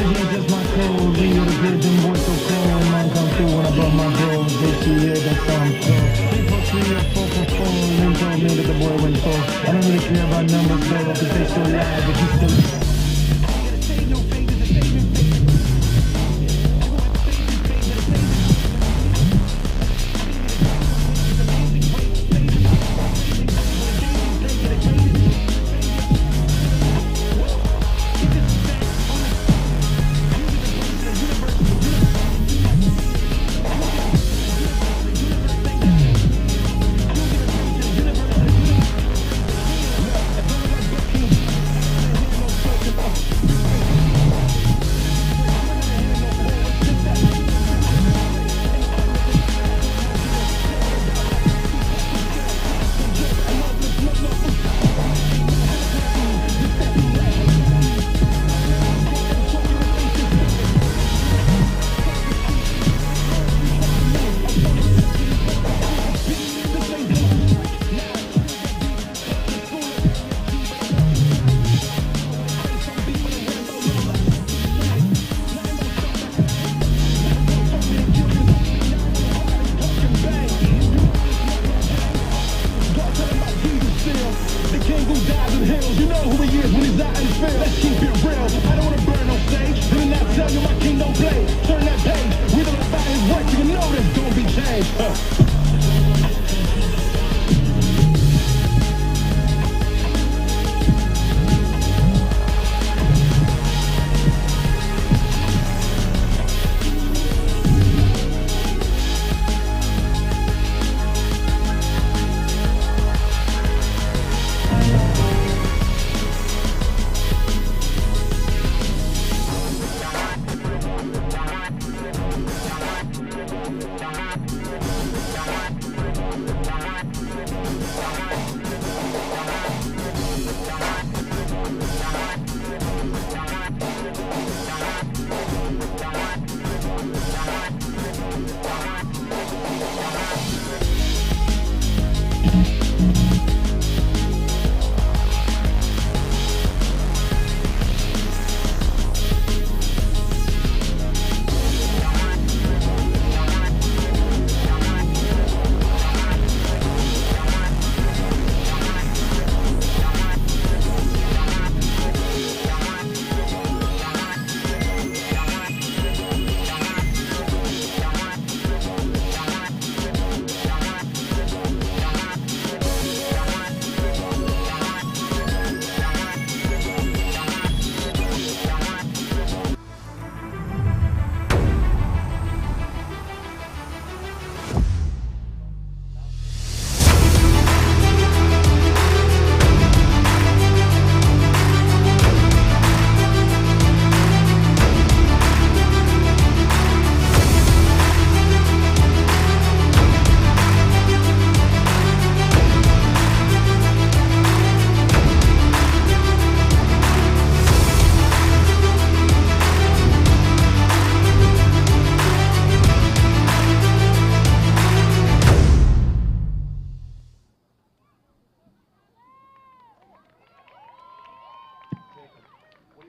Vision just my code. Leave the vision, voice so cold. Man come through when I brought my bros. Bitch, you hear that sound cold. 3 for 3 or 4 for 4. Them told me that the boy went for. I don't really care about numbers, baby, cause they still live, but you still.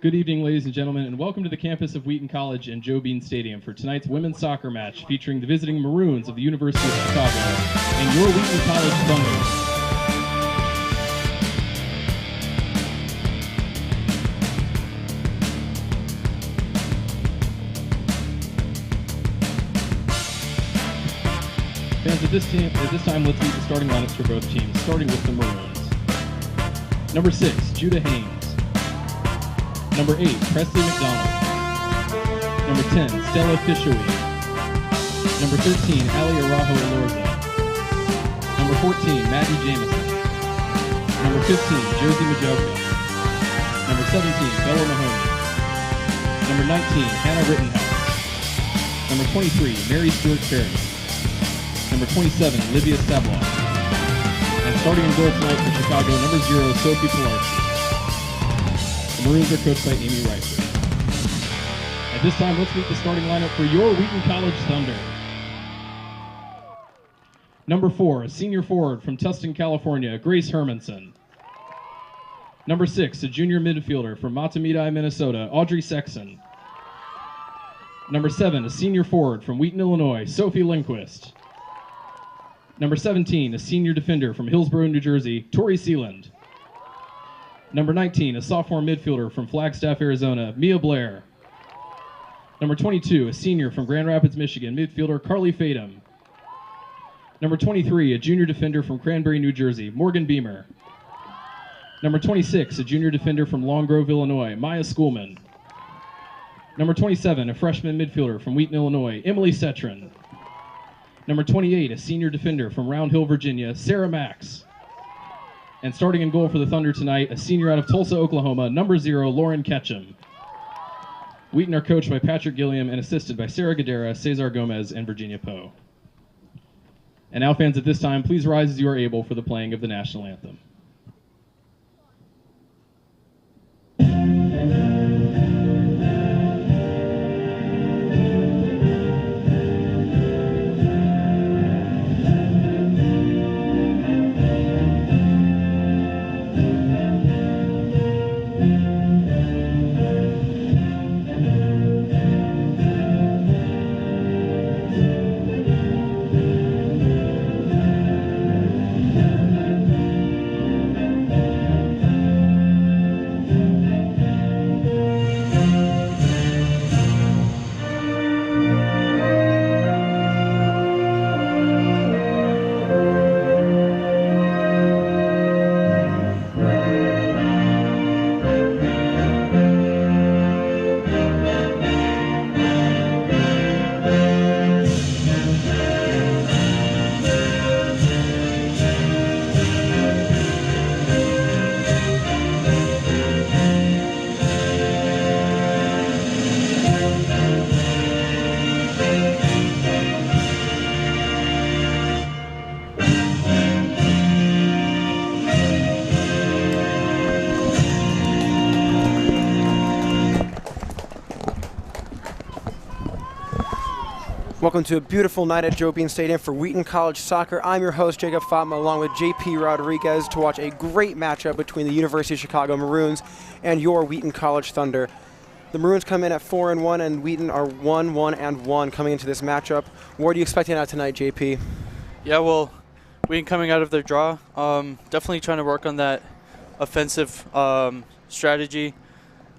Good evening, ladies and gentlemen, and welcome to the campus of Wheaton College and Joe Bean Stadium for tonight's women's soccer match featuring the visiting Maroons of the University of Chicago and your Wheaton College Thunder. Fans, at this time, let's meet the starting lineups for both teams, starting with the Maroons. Number 6, Judah Haynes. Number 8, Presley McDonald. Number 10, Stella Fishoey. Number 13, Ali Arajo Elorza. Number 14, Maddie Jamison. Number 15, Josie Majoka. Number 17, Bella Mahoney. Number 19, Hannah Rittenhouse. Number 23, Mary Stewart Perry. Number 27, Livia Savoy. And starting in goal tonight for Chicago, number 0, Sophie Pilarski. The Maroons are coached by Amy Reiser. At this time, let's meet the starting lineup for your Wheaton College Thunder. Number 4, a senior forward from Tustin, California, Grace Hermanson. Number 6, a junior midfielder from Matamidi, Minnesota, Audrey Sexton. Number 7, a senior forward from Wheaton, Illinois, Sophie Lindquist. Number 17, a senior defender from Hillsborough, New Jersey, Tori Sealand. Number 19, a sophomore midfielder from Flagstaff, Arizona, Mia Blair. Number 22, a senior from Grand Rapids, Michigan, midfielder Carly Fadum. Number 23, a junior defender from Cranberry, New Jersey, Morgan Beamer. Number 26, a junior defender from Long Grove, Illinois, Maya Schoolman. Number 27, a freshman midfielder from Wheaton, Illinois, Emily Setron. Number 28, a senior defender from Round Hill, Virginia, Sarah Max. And starting in goal for the Thunder tonight, a senior out of Tulsa, Oklahoma, number 0, Lauren Ketchum. Wheaton are coached by Patrick Gilliam and assisted by Sarah Gadera, Cesar Gomez, and Virginia Poe. And now, fans, at this time, please rise as you are able for the playing of the national anthem. Welcome to a beautiful night at Joe Bean Stadium for Wheaton College Soccer. I'm your host, Jacob Fatma, along with JP Rodriguez, to watch a great matchup between the University of Chicago Maroons and your Wheaton College Thunder. The Maroons come in at 4-1, and Wheaton are 1-1 coming into this matchup. What are you expecting out tonight, JP? Yeah, well, Wheaton coming out of their draw, definitely trying to work on that offensive strategy.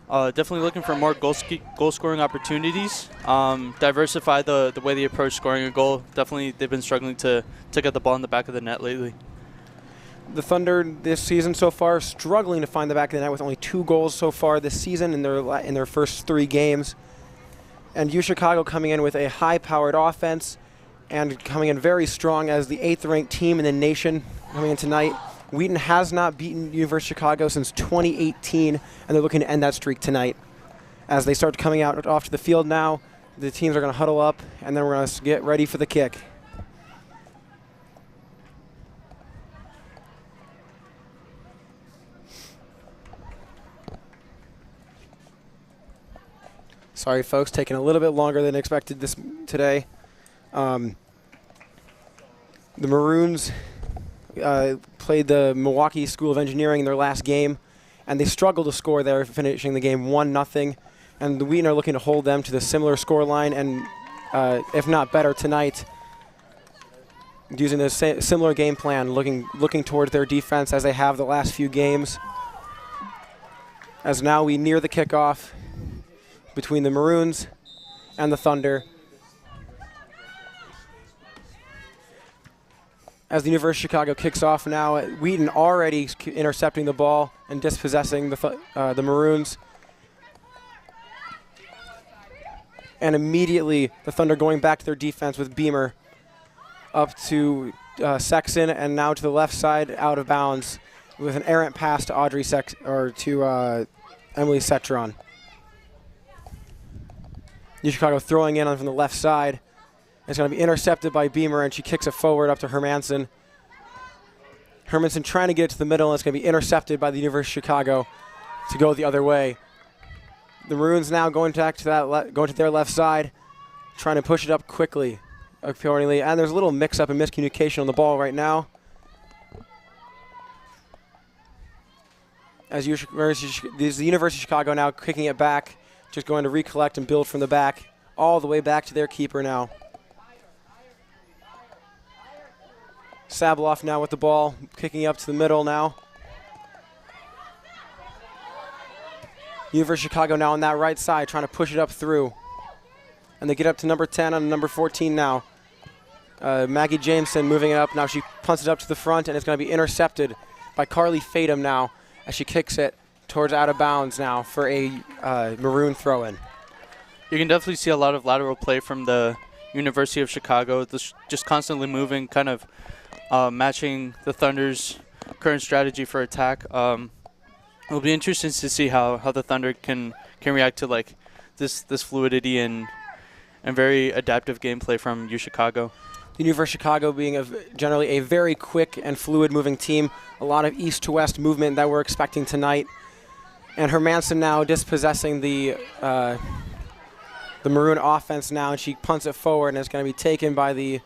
Definitely looking for more goal-scoring opportunities. Diversify the way they approach scoring a goal. Definitely, they've been struggling to get the ball in the back of the net lately. The Thunder this season so far struggling to find the back of the net with only 2 goals so far this season in their first 3 games. And U Chicago coming in with a high-powered offense and coming in very strong as the 8th-ranked team in the nation coming in tonight. Wheaton has not beaten University of Chicago since 2018, and they're looking to end that streak tonight. As they start coming out off to the field now, the teams are going to huddle up, and then we're going to get ready for the kick. Sorry, folks, taking a little bit longer than expected today. The Maroons played the Milwaukee School of Engineering in their last game, and they struggled to score there, finishing the game 1-0. And the Wheaton are looking to hold them to the similar scoreline, and if not better tonight, using a similar game plan, looking towards their defense as they have the last few games. As now we near the kickoff between the Maroons and the Thunder. As the University of Chicago kicks off now, Wheaton already intercepting the ball and dispossessing the Maroons. And immediately the Thunder going back to their defense with Beamer up to Sexton, and now to the left side out of bounds with an errant pass to Emily Setron. U Chicago throwing in on from the left side. It's going to be intercepted by Beamer, and she kicks it forward up to Hermanson. Hermanson trying to get it to the middle, and it's going to be intercepted by the University of Chicago to go the other way. The Maroons now going back to going to their left side, trying to push it up quickly, accordingly. And there's a little mix-up and miscommunication on the ball right now. As the University of Chicago now kicking it back, just going to recollect and build from the back all the way back to their keeper now. Sabloff now with the ball, kicking up to the middle now. University of Chicago now on that right side, trying to push it up through. And they get up to number 10 on number 14 now. Maggie Jameson moving it up. Now she punts it up to the front, and it's going to be intercepted by Carly Fatum now as she kicks it towards out of bounds now for a maroon throw-in. You can definitely see a lot of lateral play from the University of Chicago. Just constantly moving, kind of matching the Thunder's current strategy for attack. It'll be interesting to see how the Thunder can react to like this fluidity and very adaptive gameplay from U Chicago. The University of Chicago being generally a very quick and fluid moving team. A lot of east to west movement that we're expecting tonight. And Hermanson now dispossessing the Maroon offense now, and she punts it forward, and it's going to be taken by the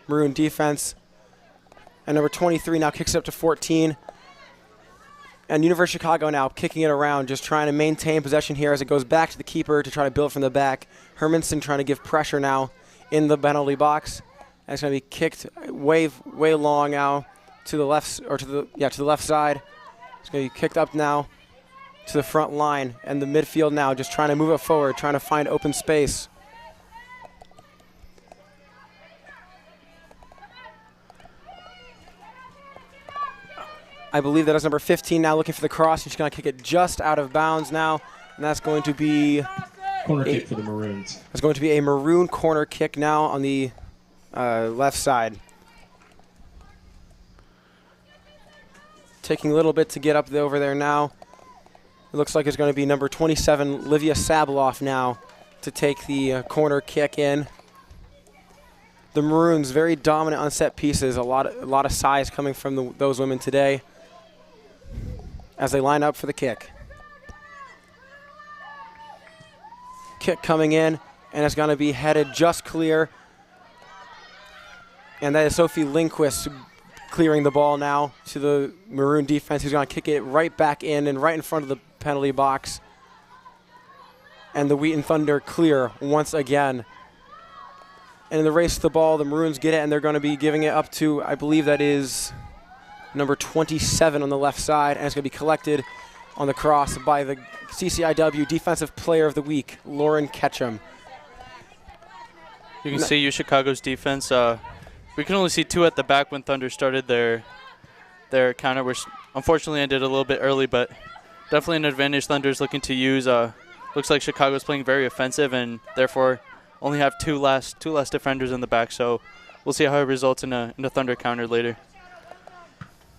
Maroon defense. And number 23 now kicks it up to 14. And University of Chicago now kicking it around, just trying to maintain possession here as it goes back to the keeper to try to build from the back. Hermanson trying to give pressure now in the penalty box. And it's going to be kicked way long now to the left, or to the left side. It's going to be kicked up now to the front line, and the midfield now just trying to move it forward, trying to find open space. I believe that is number 15 now looking for the cross, and she's going to kick it just out of bounds now, and that's going to be Corner kick for the Maroons. It's going to be a Maroon corner kick now on the left side. Taking a little bit to get up over there now. It looks like it's going to be number 27, Livia Sabloff now to take the corner kick in. The Maroons very dominant on set pieces. A lot of size coming from those women today as they line up for the kick. Kick coming in, and it's going to be headed just clear. And that is Sophie Lindquist clearing the ball now to the Maroon defense, who's going to kick it right back in and right in front of the penalty box. And the Wheaton Thunder clear once again. And in the race to the ball, the Maroons get it, and they're going to be giving it up to, I believe that is number 27 on the left side, and it's going to be collected on the cross by the CCIW Defensive Player of the Week, Lauren Ketchum. You can see U Chicago's defense. We can only see two at the back when Thunder started their counter, which unfortunately ended a little bit early, but definitely an advantage Thunder's looking to use. Looks like Chicago's playing very offensive and therefore only have two less defenders in the back, so we'll see how it results in a Thunder counter later.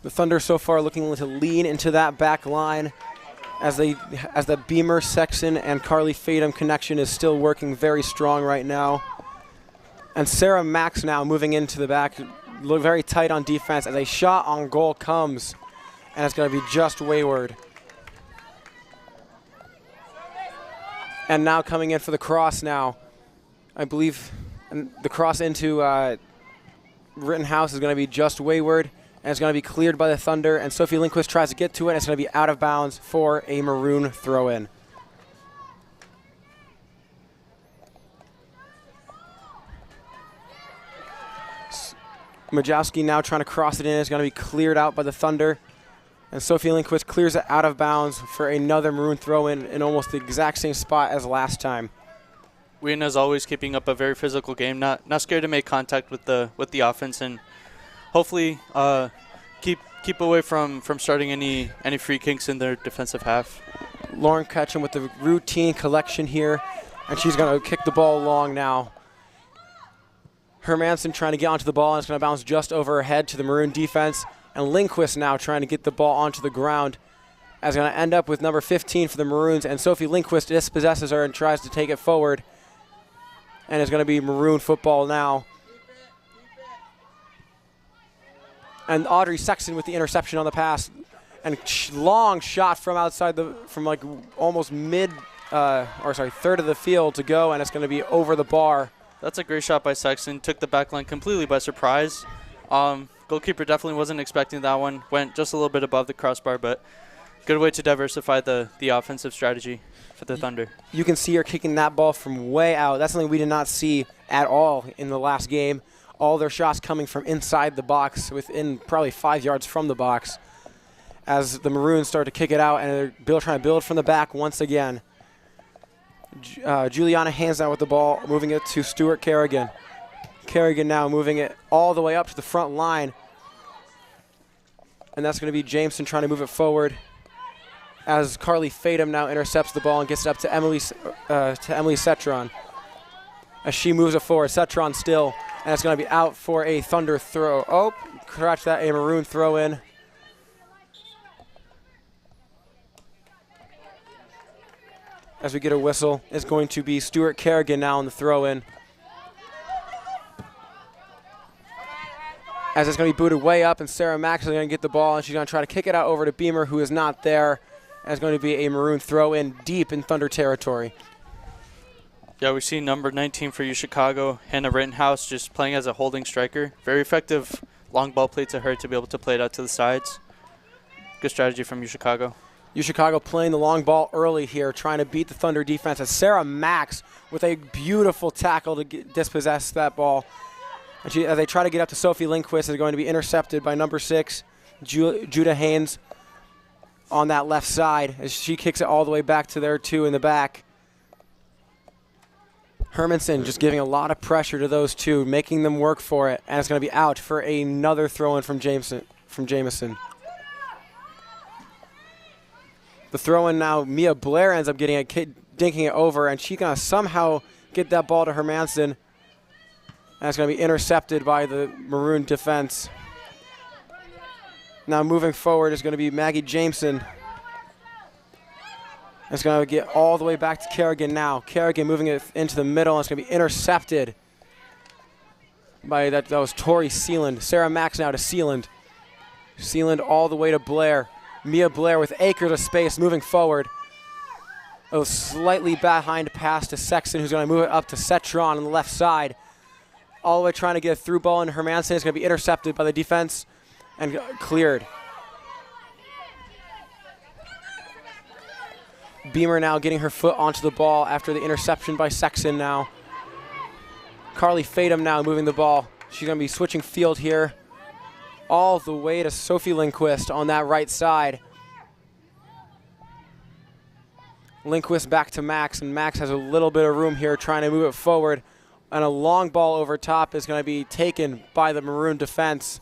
The Thunder so far looking to lean into that back line as the Beamer, Sexton, and Carly Fatum connection is still working very strong right now. And Sarah Max now moving into the back, look very tight on defense as a shot on goal comes, and it's going to be just wayward. And now coming in for the cross now, I believe the cross into Rittenhouse is going to be just wayward, and it's going to be cleared by the Thunder, and Sophie Lindquist tries to get to it, and it's going to be out of bounds for a Maroon throw-in. Majowski now trying to cross it in. It's going to be cleared out by the Thunder. And Sophie Lindquist clears it out of bounds for another Maroon throw-in in almost the exact same spot as last time. Wheaton, as always, keeping up a very physical game. Not scared to make contact with the offense, and hopefully keep away from starting any free kicks in their defensive half. Lauren Ketchum with the routine collection here, and she's going to kick the ball long now. Hermanson trying to get onto the ball, and it's going to bounce just over her head to the Maroon defense. And Lindquist now trying to get the ball onto the ground. As going to end up with number 15 for the Maroons, and Sophie Lindquist dispossesses her and tries to take it forward. And it's going to be Maroon football now. And Audrey Sexton with the interception on the pass. And long shot from outside from like almost third of the field to go, and it's going to be over the bar. That's a great shot by Sexton. Took the back line completely by surprise. Goalkeeper definitely wasn't expecting that one. Went just a little bit above the crossbar, but good way to diversify the offensive strategy for the Thunder. You can see her kicking that ball from way out. That's something we did not see at all in the last game. All their shots coming from inside the box, within probably 5 yards from the box, as the Maroons start to kick it out, and they're trying to build from the back once again. Juliana Haynes now with the ball, moving it to Stuart Kerrigan. Kerrigan now moving it all the way up to the front line. And that's going to be Jameson trying to move it forward, as Carly Fadum now intercepts the ball and gets it up to Emily Cetron. As she moves it forward, Cetron still, and it's going to be out for a Thunder throw. Oh, correct that, a Maroon throw in. As we get a whistle, it's going to be Stuart Kerrigan now on the throw in. As it's going to be booted way up, and Sarah Max is going to get the ball, and she's going to try to kick it out over to Beamer, who is not there. And it's going to be a Maroon throw in deep in Thunder territory. Yeah, we see number 19 for UChicago, Hannah Rittenhouse, just playing as a holding striker. Very effective long ball play to her to be able to play it out to the sides. Good strategy from UChicago. UChicago playing the long ball early here, trying to beat the Thunder defense, as Sarah Max with a beautiful tackle to dispossess that ball. And as they try to get up to Sophie Lindquist, is going to be intercepted by number 6, Judah Haynes, on that left side, as she kicks it all the way back to their 2 in the back. Hermanson just giving a lot of pressure to those 2, making them work for it, and it's going to be out for another throw-in from Jameson. The throw-in now, Mia Blair ends up getting it, dinking it over, and she's going to somehow get that ball to Hermanson. And it's going to be intercepted by the Maroon defense. Now moving forward is going to be Maggie Jameson. It's going to get all the way back to Kerrigan now. Kerrigan moving it into the middle, and it's going to be intercepted by that was Tori Sealand. Sarah Max now to Sealand. Sealand all the way to Blair. Mia Blair with acres of space moving forward. A slightly behind pass to Sexton, who's going to move it up to Cetron on the left side. All the way trying to get a through ball, and Hermanson is going to be intercepted by the defense and cleared. Beamer now getting her foot onto the ball after the interception by Sexton now. Carly Fadum now moving the ball. She's going to be switching field here all the way to Sophie Lindquist on that right side. Lindquist back to Max, and Max has a little bit of room here trying to move it forward. And a long ball over top is going to be taken by the Maroon defense,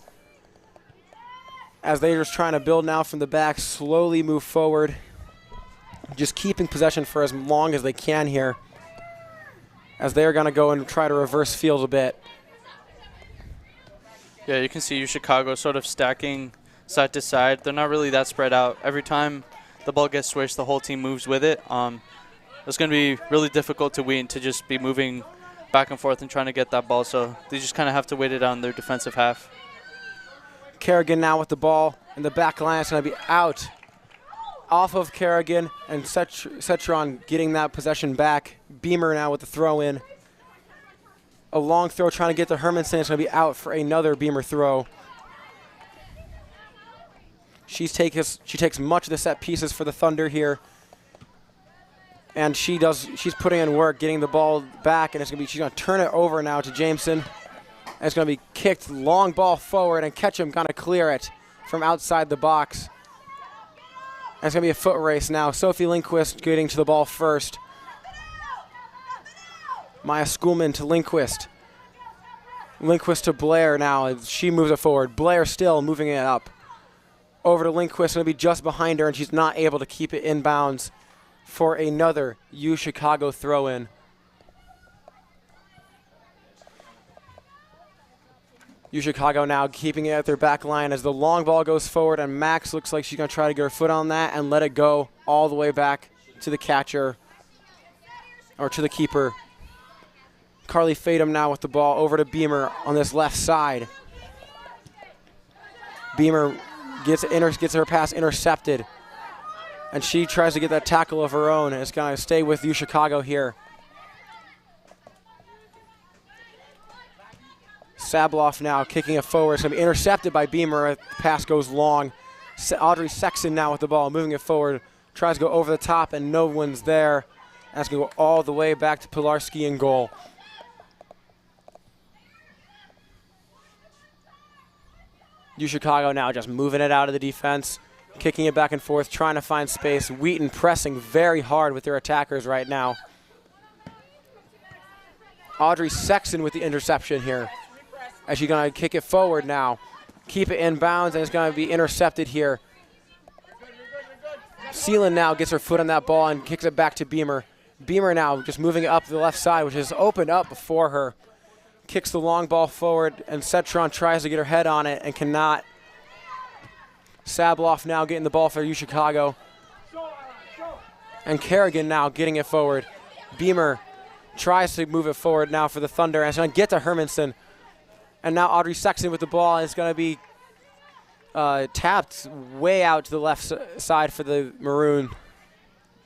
as they're just trying to build now from the back, slowly move forward, just keeping possession for as long as they can here, as they're going to go and try to reverse field a bit. Yeah, you can see UChicago sort of stacking side to side. They're not really that spread out. Every time the ball gets switched, the whole team moves with it. It's going to be really difficult to Wheaton to just be moving back and forth and trying to get that ball, so they just kind of have to wait it on their defensive half. Kerrigan now with the ball in the back line. It's going to be out off of Kerrigan, and Cetron getting that possession back. Beamer now with the throw in. A long throw trying to get to Hermanson. It's going to be out for another Beamer throw. She takes much of the set pieces for the Thunder here. And she's putting in work, getting the ball back, and she's going to turn it over now to Jameson. And it's going to be kicked, long ball forward, and Ketchum going to clear it from outside the box. And it's going to be a foot race now. Sophie Lindquist getting to the ball first. Maya Schoolman to Lindquist. Lindquist to Blair now as she moves it forward. Blair still moving it up. Over to Lindquist, going to be just behind her, and she's not able to keep it in bounds for another UChicago throw-in. UChicago now keeping it at their back line as the long ball goes forward, and Max looks like she's going to try to get her foot on that and let it go all the way back to the catcher, or to the keeper. Carly Fadum now with the ball over to Beamer on this left side. Beamer gets her pass intercepted, and she tries to get that tackle of her own, and it's going to stay with UChicago here. Sabloff now kicking it forward. It's going to be intercepted by Beamer. The pass goes long. Audrey Sexton now with the ball, moving it forward. Tries to go over the top, and no one's there. That's going to go all the way back to Pilarski in goal. Chicago now just moving it out of the defense, kicking it back and forth, trying to find space. Wheaton pressing very hard with their attackers right now. Audrey Sexton with the interception here, as she's going to kick it forward now. Keep it in bounds, and it's going to be intercepted here. Seelan now gets her foot on that ball and kicks it back to Beamer. Beamer now just moving it up the left side, which is opened up before her. Kicks the long ball forward, and Cetron tries to get her head on it and cannot. Sabloff now getting the ball for Chicago. And Kerrigan now getting it forward. Beamer tries to move it forward now for the Thunder, and it's going to get to Hermanson. And now Audrey Sexton with the ball, and it's going to be tapped way out to the left side for the Maroon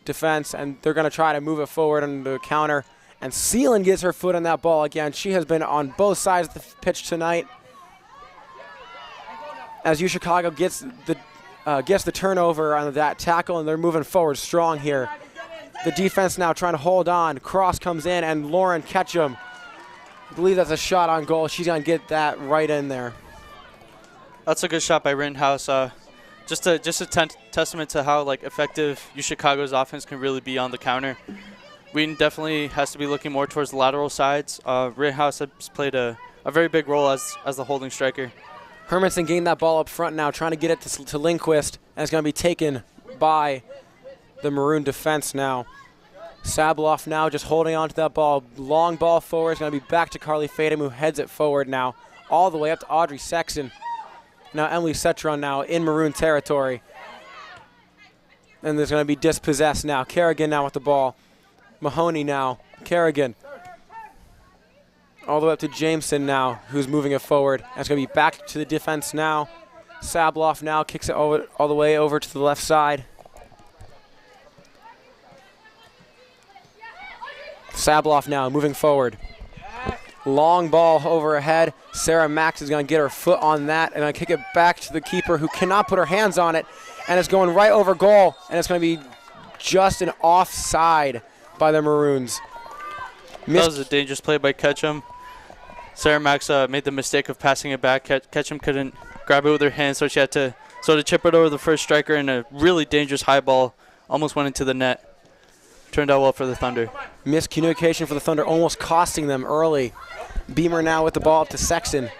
defense, and they're going to try to move it forward on the counter. And Seelan gets her foot on that ball again. She has been on both sides of the pitch tonight. As Chicago gets the turnover on that tackle, and they're moving forward strong here. The defense now trying to hold on. Cross comes in, and Lauren Ketchum, I believe that's a shot on goal. She's going to get that right in there. That's a good shot by Rittenhouse. Just a testament to how effective Chicago's offense can really be on the counter. Wheaton definitely has to be looking more towards the lateral sides. Rittenhouse has played a very big role as the holding striker. Hermanson getting that ball up front now, trying to get it to Lindquist, and it's going to be taken by the Maroon defense now. Sabloff now just holding on to that ball. Long ball forward. It's going to be back to Carly Fadum, who heads it forward now, all the way up to Audrey Sexton. Now Emily Cetron now in Maroon territory. And there's going to be dispossessed now. Kerrigan now with the ball. Mahoney now. Kerrigan. All the way up to Jameson now, who's moving it forward. That's going to be back to the defense now. Sabloff now kicks it over, all the way over to the left side. Sabloff now moving forward. Long ball overhead. Sarah Max is going to get her foot on that and going to kick it back to the keeper, who cannot put her hands on it. And it's going right over goal. And it's going to be just an offside by the Maroons. That was a dangerous play by Ketchum. Sarah Max made the mistake of passing it back. Ketchum couldn't grab it with her hands, so she had to chip it over the first striker, and a really dangerous high ball almost went into the net. Turned out well for the Thunder. Miscommunication for the Thunder, almost costing them early. Beamer now with the ball up to Sexton.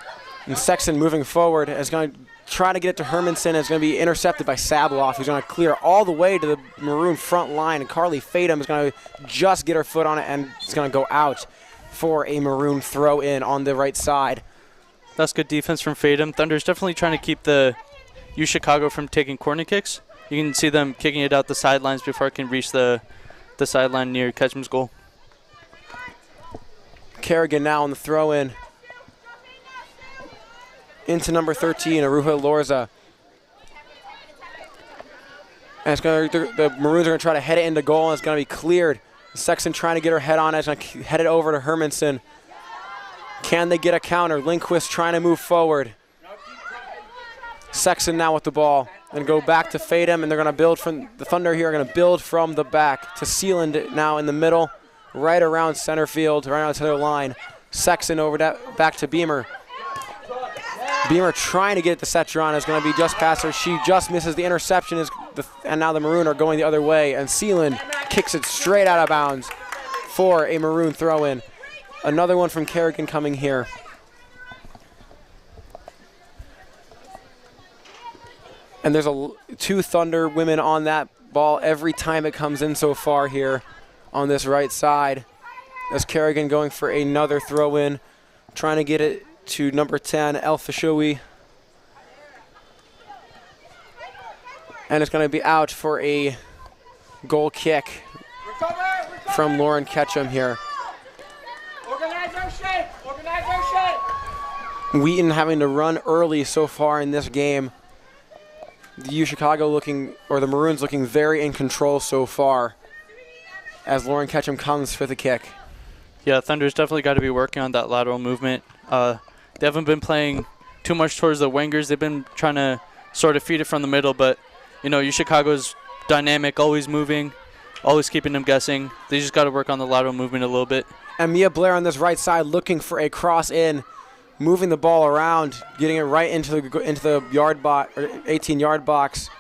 And Sexton moving forward is going to try to get it to Hermanson. It's going to be intercepted by Sabloff, who's going to clear all the way to the Maroon front line. And Carly Fadum is going to just get her foot on it, and it's going to go out for a Maroon throw in on the right side. That's good defense from Fadum. Thunder's definitely trying to keep the Chicago from taking corner kicks. You can see them kicking it out the sidelines before it can reach the sideline near Ketchum's goal. Kerrigan now on the throw in. Into number 13, Aruja Lorza. And the Maroons are going to try to head it into goal, and it's going to be cleared. Sexton trying to get her head on it. It's going to head it over to Hermanson. Can they get a counter? Lindquist trying to move forward. Sexton now with the ball. And go back to Fadum, and they're going to build from the Thunder here. Are going to build from the back to Sealand now in the middle, right around center field, right around center line. Sexton over back to Beamer. Beamer trying to get it to Cetron. Is going to be just past her. She just misses the interception, and now the Maroon are going the other way. And Sealand kicks it straight out of bounds for a Maroon throw-in. Another one from Kerrigan coming here. And there's two Thunder women on that ball every time it comes in so far here on this right side. As Kerrigan going for another throw-in, trying to get it to number 10, El Fashoui. And it's going to be out for a goal kick from Lauren Ketchum here. Organize our shape! Organize our shape! Wheaton having to run early so far in this game. The Chicago the Maroons looking very in control so far as Lauren Ketchum comes for the kick. Yeah, Thunder's definitely got to be working on that lateral movement. They haven't been playing too much towards the wingers. They've been trying to sort of feed it from the middle, but, you know, Chicago's dynamic, always moving, always keeping them guessing. They just got to work on the lateral movement a little bit. And Mia Blair on this right side looking for a cross in, moving the ball around, getting it right into the yard box, or 18-yard box.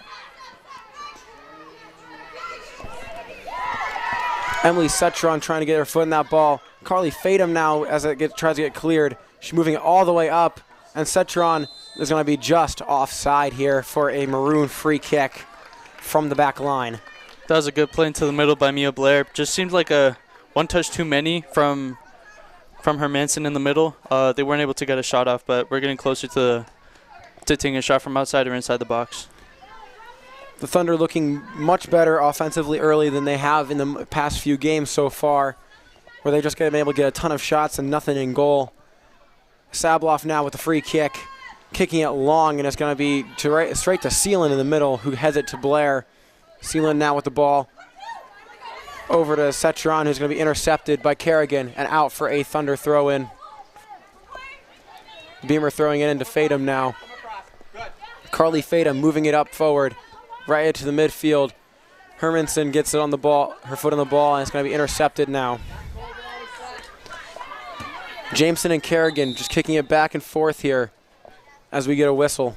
Emily Cetron trying to get her foot in that ball. Carly Fatum now as it tries to get cleared. She's moving it all the way up, and Cetron is going to be just offside here for a maroon free kick from the back line. That was a good play into the middle by Mia Blair. Just seemed like a one touch too many from Hermanson in the middle. They weren't able to get a shot off, but we're getting closer to taking a shot from outside or inside the box. The Thunder looking much better offensively early than they have in the past few games so far, where they just been able to get a ton of shots and nothing in goal. Sabloff now with the free kick, kicking it long, and it's going to be straight to Seeland in the middle, who heads it to Blair. Seeland now with the ball over to Cetron, who's going to be intercepted by Kerrigan and out for a Thunder throw-in. Beamer throwing it into Fatum now. Carly Fatum moving it up forward, right into the midfield. Hermanson gets it on the ball, her foot on the ball, and it's going to be intercepted now. Jameson and Kerrigan just kicking it back and forth here as we get a whistle.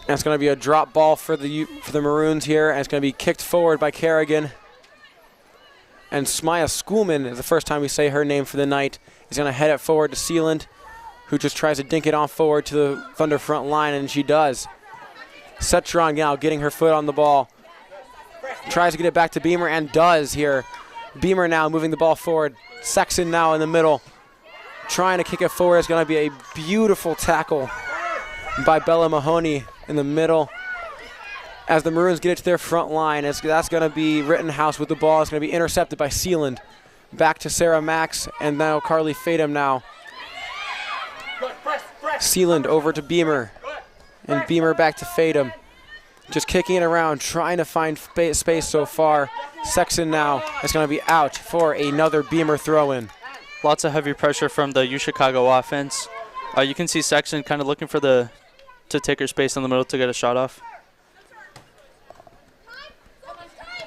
And it's going to be a drop ball for the Maroons here, and it's going to be kicked forward by Kerrigan. And Smaya Schoolman is the first time we say her name for the night. Is going to head it forward to Seeland, who just tries to dink it on forward to the Thunder front line, and she does. Cetron now getting her foot on the ball. Tries to get it back to Beamer and does here. Beamer now moving the ball forward. Sexton now in the middle. Trying to kick it forward. It's going to be a beautiful tackle by Bella Mahoney in the middle. As the Maroons get it to their front line, that's going to be Rittenhouse with the ball. It's going to be intercepted by Seeland. Back to Sarah Max, and now Carly Fatum now. Seeland over to Beamer, and Beamer back to Fatum. Just kicking it around, trying to find space so far. Sexton now is going to be out for another Beamer throw-in. Lots of heavy pressure from the Chicago offense. You can see Sexton kind of looking for to take her space in the middle to get a shot off.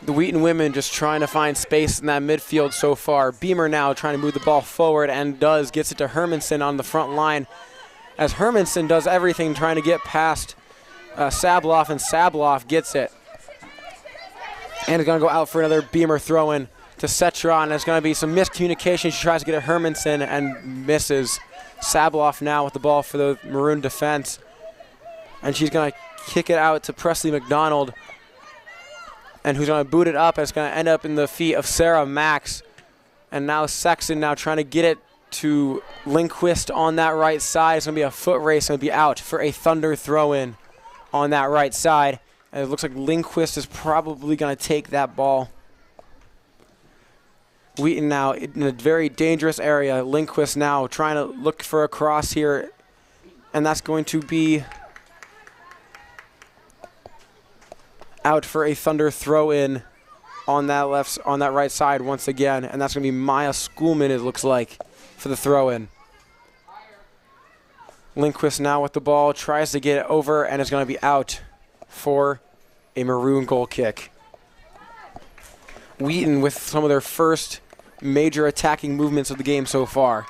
The Wheaton women just trying to find space in that midfield so far. Beamer now trying to move the ball forward and gets it to Hermanson on the front line. As Hermanson does everything trying to get past Sabloff, and Sabloff gets it. And it's going to go out for another Beamer throw-in to Cetron. There's going to be some miscommunication. She tries to get it Hermanson and misses. Sabloff now with the ball for the Maroon defense. And she's going to kick it out to Presley McDonald, and who's going to boot it up, and it's going to end up in the feet of Sarah Max. And now Sexton now trying to get it to Lindquist on that right side. It's going to be a foot race, and it'll be out for a Thunder throw-in on that right side. And it looks like Lindquist is probably going to take that ball. Wheaton now in a very dangerous area. Lindquist now trying to look for a cross here, and that's going to be out for a Thunder throw-in on that right side once again, and that's going to be Maya Schoolman, it looks like, for the throw-in. Lindquist now with the ball, tries to get it over, and it's going to be out for a Maroon goal kick. Wheaton with some of their first major attacking movements of the game so far.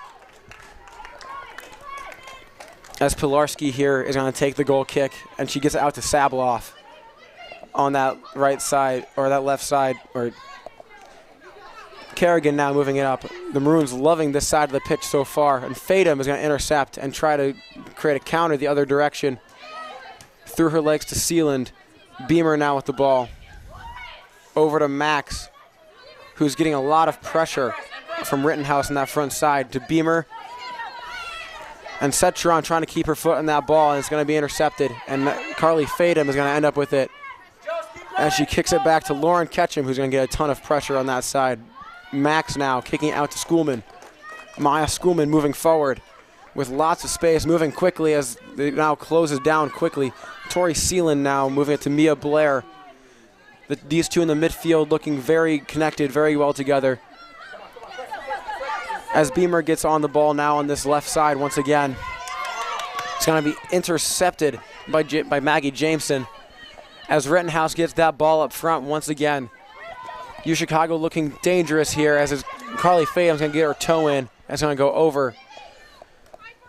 As Pilarski here is going to take the goal kick, and she gets it out to Sabloff on that right side, or that left side, or Kerrigan now moving it up. The Maroons loving this side of the pitch so far, and Fatum is going to intercept and try to create a counter the other direction. Through her legs to Seeland. Beamer now with the ball. Over to Max, who's getting a lot of pressure from Rittenhouse on that front side, to Beamer. And Cetron trying to keep her foot on that ball, and it's going to be intercepted. And Carly Fatum is going to end up with it as she kicks it back to Lauren Ketchum, who's going to get a ton of pressure on that side. Max now kicking it out to Schoolman. Maya Schoolman moving forward with lots of space, moving quickly as it now closes down quickly. Tori Seeland now moving it to Mia Blair. These two in the midfield looking very connected, very well together. As Beamer gets on the ball now on this left side once again. It's going to be intercepted by Maggie Jameson as Rittenhouse gets that ball up front once again. UChicago looking dangerous here as Carly Fatum's going to get her toe in. That's going to go over.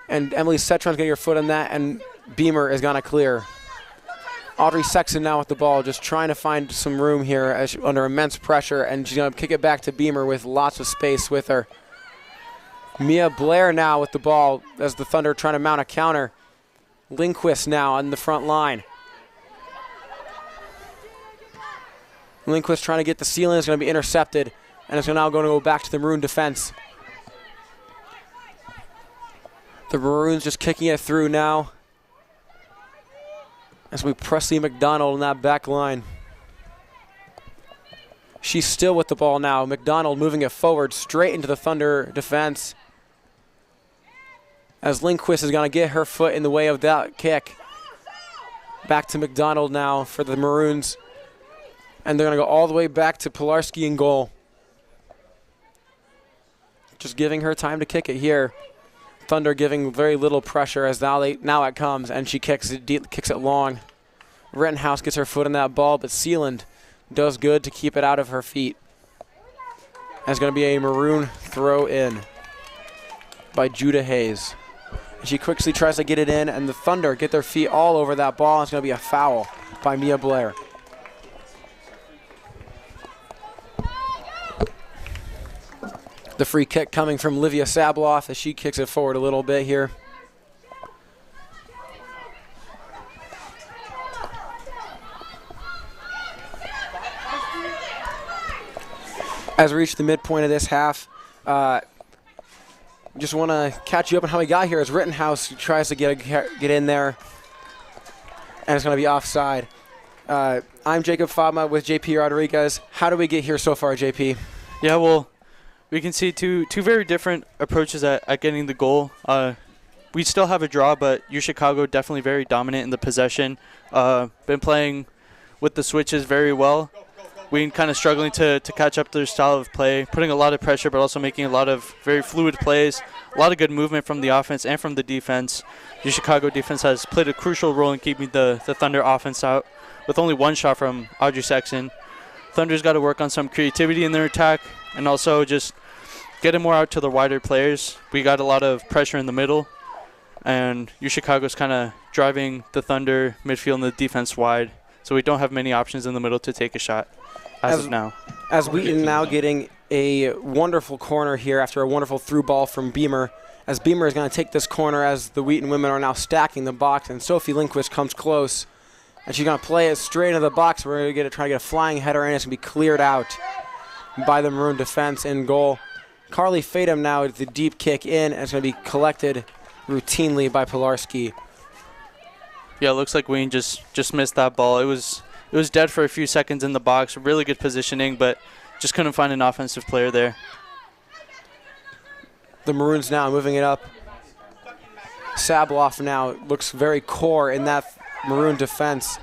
And Emily Cetron's going to get her foot in that, and Beamer is going to clear. Audrey Sexton now with the ball, just trying to find some room here as under immense pressure, and she's going to kick it back to Beamer with lots of space with her. Mia Blair now with the ball as the Thunder trying to mount a counter. Lindquist now on the front line. Lindquist trying to get the ceiling, is going to be intercepted, and it's now going to go back to the Maroon defense. The Maroons just kicking it through now. As we Presley McDonald in that back line. She's still with the ball now. McDonald moving it forward straight into the Thunder defense. As Lindquist is going to get her foot in the way of that kick. Back to McDonald now for the Maroons. And they're going to go all the way back to Pilarski in goal. Just giving her time to kick it here. Thunder giving very little pressure as now it comes, and she kicks it deep, kicks it long. Rittenhouse gets her foot on that ball, but Sealand does good to keep it out of her feet. That's going to be a Maroon throw in by Judah Hayes. And she quickly tries to get it in, and the Thunder get their feet all over that ball. It's going to be a foul by Mia Blair. The free kick coming from Livia Sabloff as she kicks it forward a little bit here. As we reach the midpoint of this half, just want to catch you up on how we got here as Rittenhouse tries to get in there, and it's going to be offside. I'm Jacob Fama with JP Rodriguez. How do we get here so far, JP? Yeah, well, we can see two very different approaches at getting the goal. We still have a draw, but UChicago definitely very dominant in the possession. Been playing with the switches very well. Wheaton kind of struggling to catch up to their style of play, putting a lot of pressure, but also making a lot of very fluid plays. A lot of good movement from the offense and from the defense. UChicago defense has played a crucial role in keeping the Thunder offense out with only one shot from Audrey Sexton. Thunder's got to work on some creativity in their attack and also just getting more out to the wider players. We got a lot of pressure in the middle, and UChicago's kind of driving the Thunder midfield and the defense wide, so we don't have many options in the middle to take a shot as of now. As Wheaton now getting a wonderful corner here after a wonderful through ball from Beamer, as Beamer is going to take this corner as the Wheaton women are now stacking the box, and Sophie Lindquist comes close, and she's going to play it straight into the box. We're going to try to get a flying header in. It's going to be cleared out by the Maroon defense in goal. Carly Fatum now with the deep kick in, and it's going to be collected routinely by Pilarski. Yeah, it looks like Wayne just missed that ball. It was dead for a few seconds in the box. Really good positioning, but just couldn't find an offensive player there. The Maroons now moving it up. Sabloff now looks very core in that Maroon defense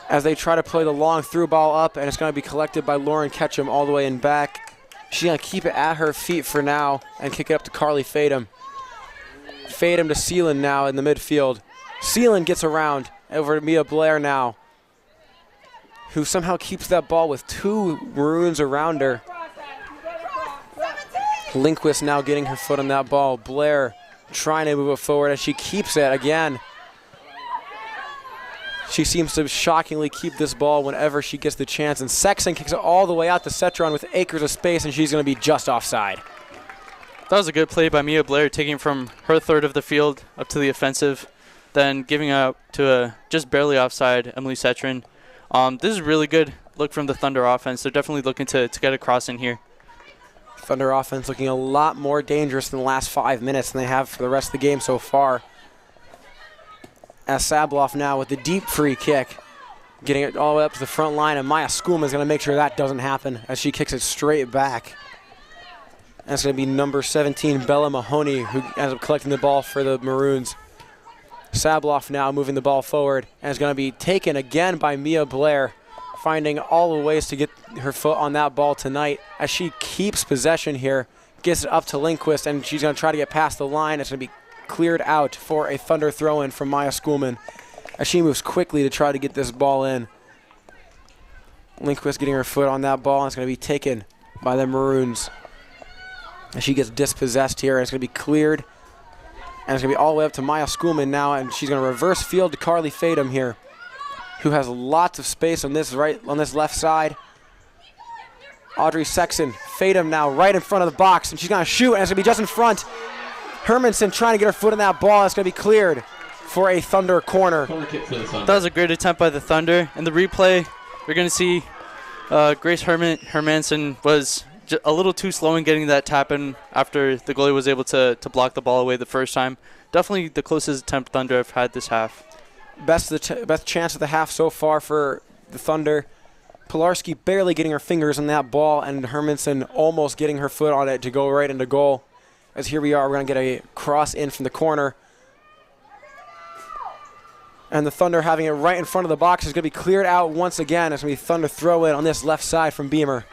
as they try to play the long through ball up, and it's going to be collected by Lauren Ketchum all the way in back. She's going to keep it at her feet for now and kick it up to Carly Fatum. Fatum to Sealand now in the midfield. Sealand gets around over to Mia Blair now, who somehow keeps that ball with two Maroons around her. Lindquist now getting her foot on that ball. Blair trying to move it forward as she keeps it again. She seems to shockingly keep this ball whenever she gets the chance, and Sexton kicks it all the way out to Cetron with acres of space, and she's going to be just offside. That was a good play by Mia Blair, taking from her third of the field up to the offensive, then giving out to a just barely offside Emily Cetron. This is really good look from the Thunder offense. They're definitely looking to get a cross in here. Thunder offense looking a lot more dangerous in the last 5 minutes than they have for the rest of the game so far. As Sabloff now with the deep free kick, getting it all the way up to the front line, and Maya Skooma is going to make sure that doesn't happen as she kicks it straight back. That's going to be number 17, Bella Mahoney, who ends up collecting the ball for the Maroons. Sabloff now moving the ball forward, and is going to be taken again by Mia Blair. finding all the ways to get her foot on that ball tonight as she keeps possession here, gets it up to Lindquist, and she's going to try to get past the line. It's going to be cleared out for a Thunder throw-in from Maya Schoolman as she moves quickly to try to get this ball in. Lindquist getting her foot on that ball, and it's going to be taken by the Maroons. And she gets dispossessed here, and it's going to be cleared. And it's going to be all the way up to Maya Schoolman now, and she's going to reverse field to Carly Fadum here, who has lots of space on this left side. Audrey Sexton, Fadum now right in front of the box, and she's going to shoot, and it's going to be just in front. Hermanson trying to get her foot in that ball. It's going to be cleared for a Thunder corner. Corner kick for the Thunder. That was a great attempt by the Thunder. In the replay, we're going to see Grace Hermanson was a little too slow in getting that tap in after the goalie was able to block the ball away the first time. Definitely the closest attempt Thunder have had this half. Best chance of the half so far for the Thunder. Pilarski barely getting her fingers on that ball, and Hermanson almost getting her foot on it to go right into goal. As here we are, we're going to get a cross in from the corner. And the Thunder having it right in front of the box is going to be cleared out once again. It's going to be Thunder throw in on this left side from Beamer.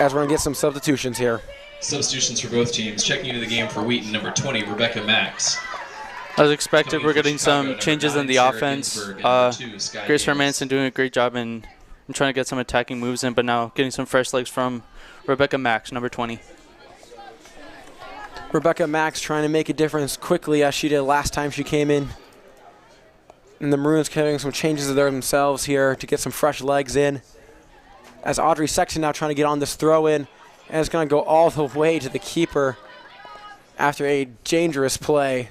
As we're going to get some substitutions here. Substitutions for both teams. Checking into the game for Wheaton, number 20, Rebecca Max. As expected, we're getting some changes in the offense. Grace Hermanson doing a great job in trying to get some attacking moves in, but now getting some fresh legs from Rebecca Max, number 20. Rebecca Max trying to make a difference quickly as she did last time she came in. And the Maroons getting some changes there themselves here to get some fresh legs in. As Audrey Sexton now trying to get on this throw in, and it's going to go all the way to the keeper after a dangerous play.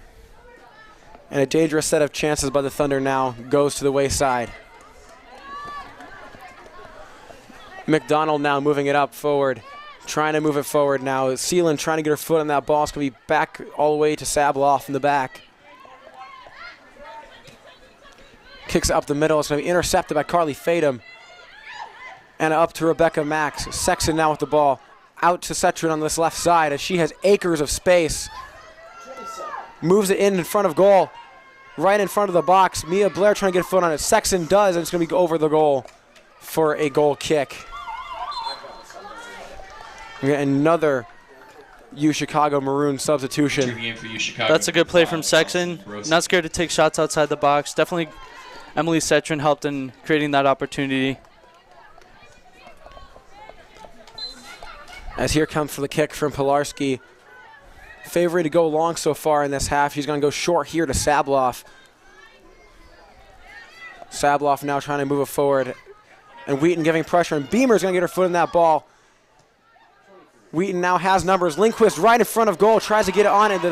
And a dangerous set of chances by the Thunder now goes to the wayside. McDonald now moving it up forward, trying to move it forward now. Seelan trying to get her foot on that ball. It's going to be back all the way to Sabloff in the back. Kicks it up the middle. It's going to be intercepted by Carly Fadum. And up to Rebecca Max. Sexton now with the ball. Out to Cetrin on this left side as she has acres of space. Moves it in front of goal. Right in front of the box. Mia Blair trying to get a foot on it. Sexton does, and it's going to be over the goal for a goal kick. Another UChicago Maroon substitution. That's a good play from Sexton. Not scared to take shots outside the box. Definitely Emily Cetrin helped in creating that opportunity. As here comes for the kick from Pilarski. Favored to go long so far in this half. She's going to go short here to Sabloff. Sabloff now trying to move it forward. And Wheaton giving pressure. And Beamer's going to get her foot in that ball. Wheaton now has numbers. Lindquist right in front of goal. Tries to get it on it.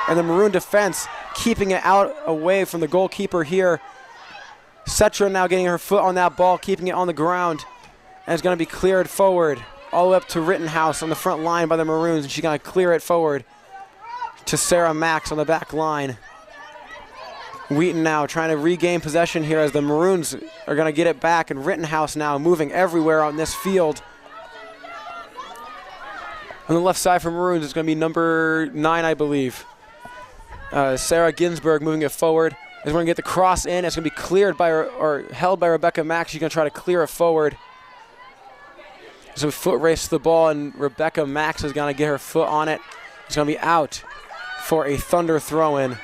And the Maroon defense keeping it out away from the goalkeeper here. Cetra now getting her foot on that ball. Keeping it on the ground. And it's going to be cleared forward. All the way up to Rittenhouse on the front line by the Maroons, and she's going to clear it forward to Sarah Max on the back line. Wheaton now trying to regain possession here as the Maroons are going to get it back, and Rittenhouse now moving everywhere on this field. On the left side for Maroons, it's going to be number 9, I believe. Sarah Ginsberg moving it forward. Is going to get the cross in. It's going to be cleared by or held by Rebecca Max. She's going to try to clear it forward. So foot race to the ball, and Rebecca Max is going to get her foot on it. It's going to be out for a Thunder throw-in.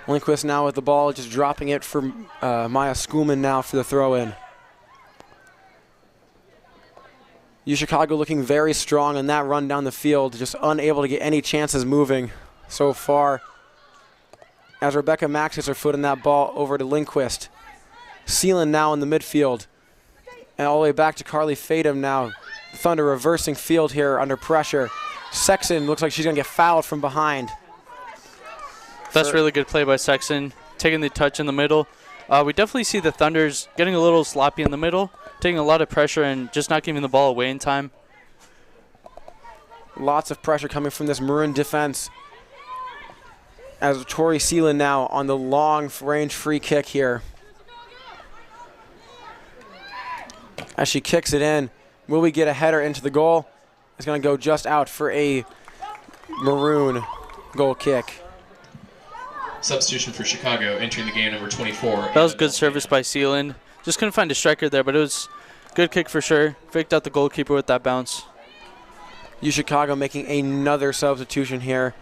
Lindquist now with the ball, just dropping it for Maya Schoolman now for the throw-in. UChicago looking very strong on that run down the field, just unable to get any chances moving so far. As Rebecca Max gets her foot in that ball over to Lindquist. Seelan now in the midfield. And all the way back to Carly Fadum now. Thunder reversing field here under pressure. Sexton looks like she's going to get fouled from behind. That's really good play by Sexton, taking the touch in the middle. We definitely see the Thunders getting a little sloppy in the middle, taking a lot of pressure and just not giving the ball away in time. Lots of pressure coming from this Maroon defense. As Tori Seelan now on the long range free kick here. As she kicks it in, will we get a header into the goal? It's going to go just out for a Maroon goal kick. Substitution for Chicago, entering the game, number 24. That was good service by Sealand. Just couldn't find a striker there, but it was good kick for sure. Faked out the goalkeeper with that bounce. Chicago making another substitution here,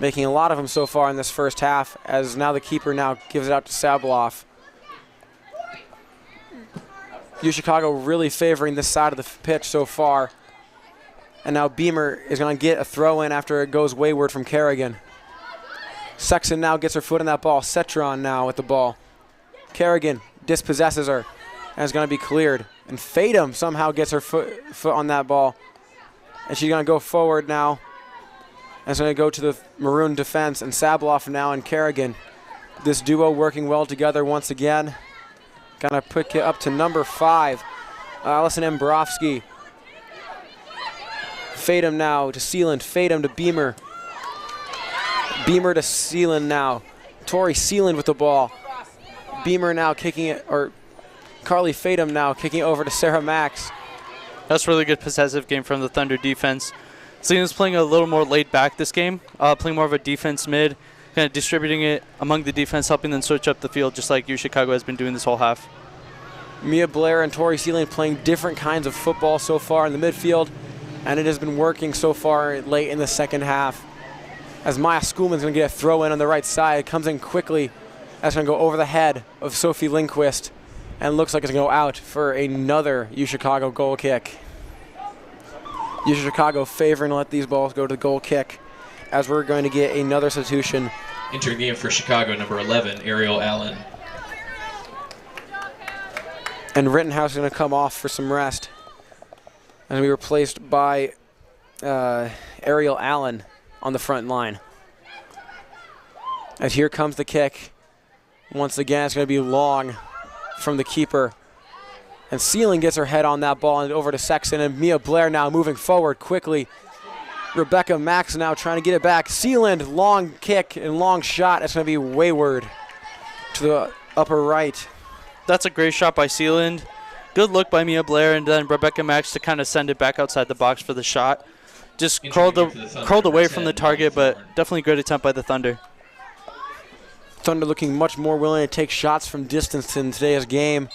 making a lot of them so far in this first half, as now the keeper now gives it out to Sabloff. Chicago really favoring this side of the pitch so far. And now Beamer is going to get a throw in after it goes wayward from Kerrigan. Sexton now gets her foot in that ball. Cetron now with the ball. Kerrigan dispossesses her and is going to be cleared. And Fatum somehow gets her foot on that ball. And she's going to go forward now. And it's going to go to the Maroon defense. And Sabloff now and Kerrigan. This duo working well together once again. Going to pick it up to number 5, Allison Embrowski. Fatum now to Sealand. Fatum to Beamer. Beamer to Sealand now. Tori Sealand with the ball. Beamer now kicking it, or Carly Fatum now kicking it over to Sarah Max. That's a really good possessive game from the Thunder defense. Sealand's playing a little more laid back this game, playing more of a defense mid, kind of distributing it among the defense, helping them switch up the field just like Chicago has been doing this whole half. Mia Blair and Tori Sealand playing different kinds of football so far in the midfield, and it has been working so far late in the second half. As Maya Schoolman's going to get a throw in on the right side, comes in quickly. That's going to go over the head of Sophie Lindquist, and looks like it's going to go out for another Chicago goal kick. Chicago favoring to let these balls go to the goal kick, as we're going to get another substitution. Entering the game for Chicago, number 11, Ariel Allen. And Rittenhouse is going to come off for some rest and be replaced by Ariel Allen on the front line. As here comes the kick. Once again, it's going to be long from the keeper. And Sealing gets her head on that ball and over to Sexton. And Mia Blair now moving forward quickly. Rebecca Max now trying to get it back. Sealand, long kick and long shot. It's going to be wayward to the upper right. That's a great shot by Sealand. Good look by Mia Blair, and then Rebecca Max to kind of send it back outside the box for the shot. Just crawled away from the target, but definitely great attempt by the Thunder. Thunder looking much more willing to take shots from distance in today's game.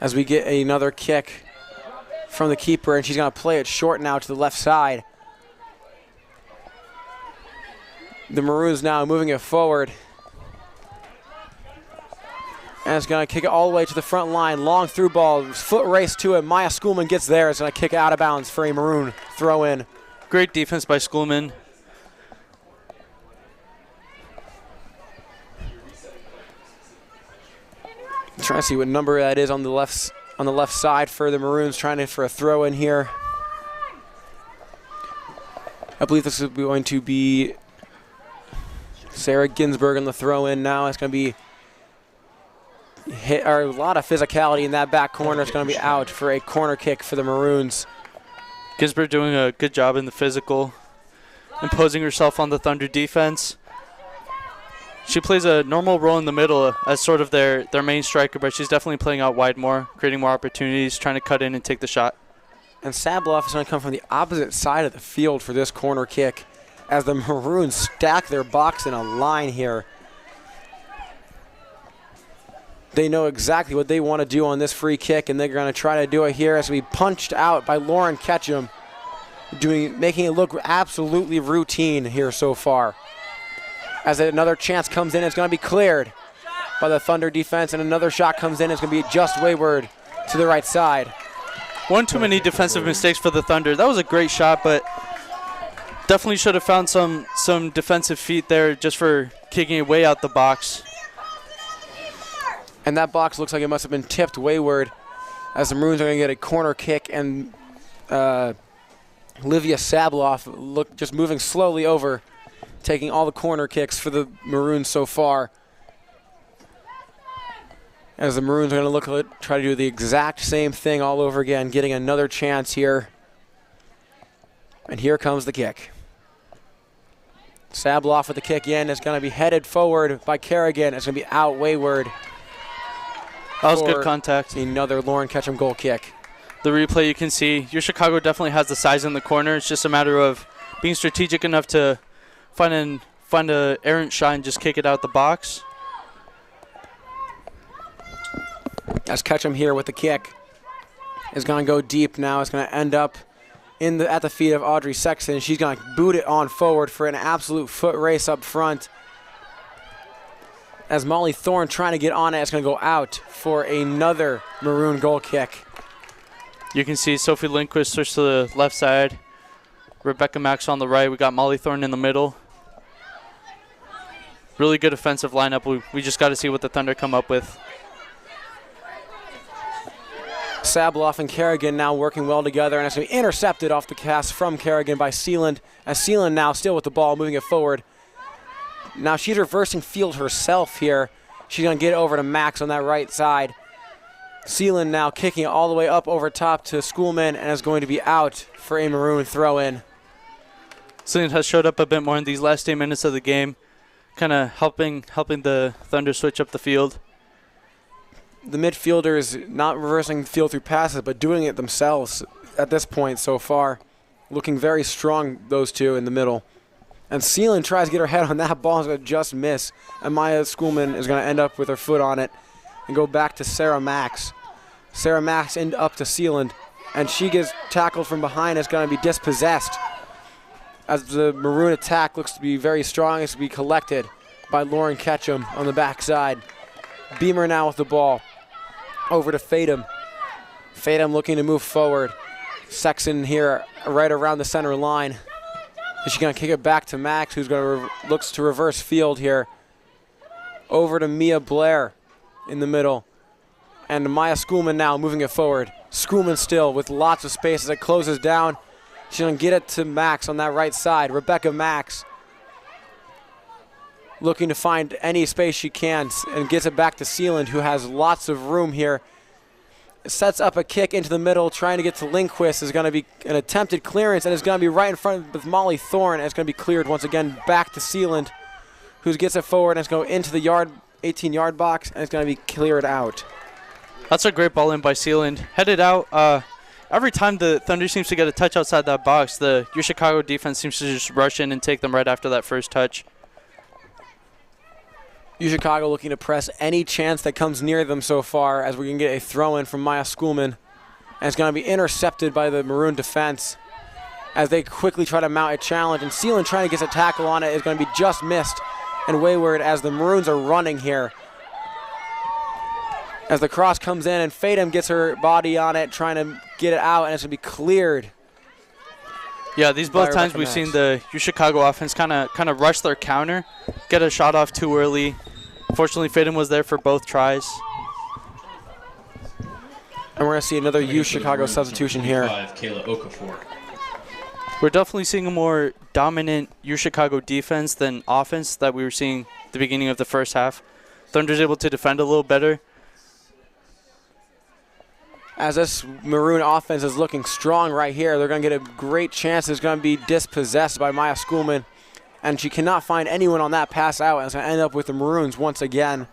As we get another kick from the keeper, and she's going to play it short now to the left side. The Maroons now moving it forward. And it's going to kick it all the way to the front line. Long through ball, foot race to it. Maya Schoolman gets there. It's going to kick it out of bounds for a Maroon throw in. Great defense by Schoolman. Trying to see what number that is on the left side for the Maroons, trying for a throw in here. I believe this is going to be Sarah Ginsburg on the throw in now. It's going to be a lot of physicality in that back corner. It's going to be out for a corner kick for the Maroons. Ginsburg doing a good job in the physical, imposing herself on the Thunder defense. She plays a normal role in the middle as sort of their main striker, but she's definitely playing out wide more, creating more opportunities, trying to cut in and take the shot. And Sabloff is going to come from the opposite side of the field for this corner kick as the Maroons stack their box in a line here. They know exactly what they want to do on this free kick, and they're going to try to do it here as we punched out by Lauren Ketchum, making it look absolutely routine here so far. As another chance comes in, it's going to be cleared by the Thunder defense, and another shot comes in. It's going to be just wayward to the right side. One too many defensive mistakes for the Thunder. That was a great shot, but definitely should have found some defensive feet there just for kicking it way out the box. And that box looks like it must have been tipped wayward as the Maroons are going to get a corner kick, and Livia Sabloff just moving slowly over, taking all the corner kicks for the Maroons so far. As the Maroons are going to try to do the exact same thing all over again, getting another chance here. And here comes the kick. Sabloff with the kick in. It's going to be headed forward by Kerrigan. It's going to be out wayward. That was good contact. Another Lauren Ketchum goal kick. The replay you can see, Chicago definitely has the size in the corner. It's just a matter of being strategic enough to find a errant shot and just kick it out the box. As Ketchum here with the kick is going to go deep now. It's going to end up at the feet of Audrey Sexton. She's going to boot it on forward for an absolute foot race up front. As Molly Thorne trying to get on it, it's going to go out for another Maroon goal kick. You can see Sophie Lindquist switch to the left side. Rebecca Max on the right. We got Molly Thorne in the middle. Really good offensive lineup. We just got to see what the Thunder come up with. Sabloff and Kerrigan now working well together, and it's going to be intercepted off the cast from Kerrigan by Sealand, as Sealand now still with the ball, moving it forward. Now she's reversing field herself here. She's going to get it over to Max on that right side. Sealand now kicking it all the way up over top to Schoolman, and is going to be out for a Maroon throw-in. Sealand has showed up a bit more in these last 8 minutes of the game, kind of helping the Thunder switch up the field. The midfielders not reversing the field through passes, but doing it themselves at this point so far. Looking very strong, those two in the middle. And Sealand tries to get her head on that ball, is going to just miss. And Maya Schoolman is going to end up with her foot on it and go back to Sarah Max. Sarah Max end up to Sealand, and she gets tackled from behind. It's going to be dispossessed. As the Maroon attack looks to be very strong, it's to be collected by Lauren Ketchum on the backside. Beamer now with the ball. Over to Fatum. Fatum looking to move forward. Sexton here right around the center line. She's going to kick it back to Max, who's going to looks to reverse field here. Over to Mia Blair in the middle. And Maya Schoolman now moving it forward. Schoolman still with lots of space as it closes down. She's going to get it to Max on that right side. Rebecca Max looking to find any space she can and gets it back to Sealand, who has lots of room here. Sets up a kick into the middle, trying to get to Lindquist. Is going to be an attempted clearance, and it's going to be right in front of Molly Thorne, and it's going to be cleared once again back to Sealand, who gets it forward, and it's going into the 18-yard box, and it's going to be cleared out. That's a great ball in by Sealand. Headed out. Every time the Thunder seems to get a touch outside that box, the UChicago defense seems to just rush in and take them right after that first touch. UChicago looking to press any chance that comes near them so far, as we can get a throw-in from Maya Schoolman. And it's going to be intercepted by the Maroon defense as they quickly try to mount a challenge. And Sealand trying to get a tackle on it is going to be just missed and wayward as the Maroons are running here. As the cross comes in and Fatum gets her body on it, trying to get it out, and it's going to be cleared. Yeah, these both times we've seen the UChicago offense kind of rush their counter, get a shot off too early. Fortunately, Fatum was there for both tries. And we're going to see another UChicago substitution here. Kayla Okafor. We're definitely seeing a more dominant UChicago defense than offense that we were seeing at the beginning of the first half. Thunder's able to defend a little better. As this Maroon offense is looking strong right here, they're going to get a great chance. It's going to be dispossessed by Maya Schoolman, and she cannot find anyone on that pass out, and it's going to end up with the Maroons once again.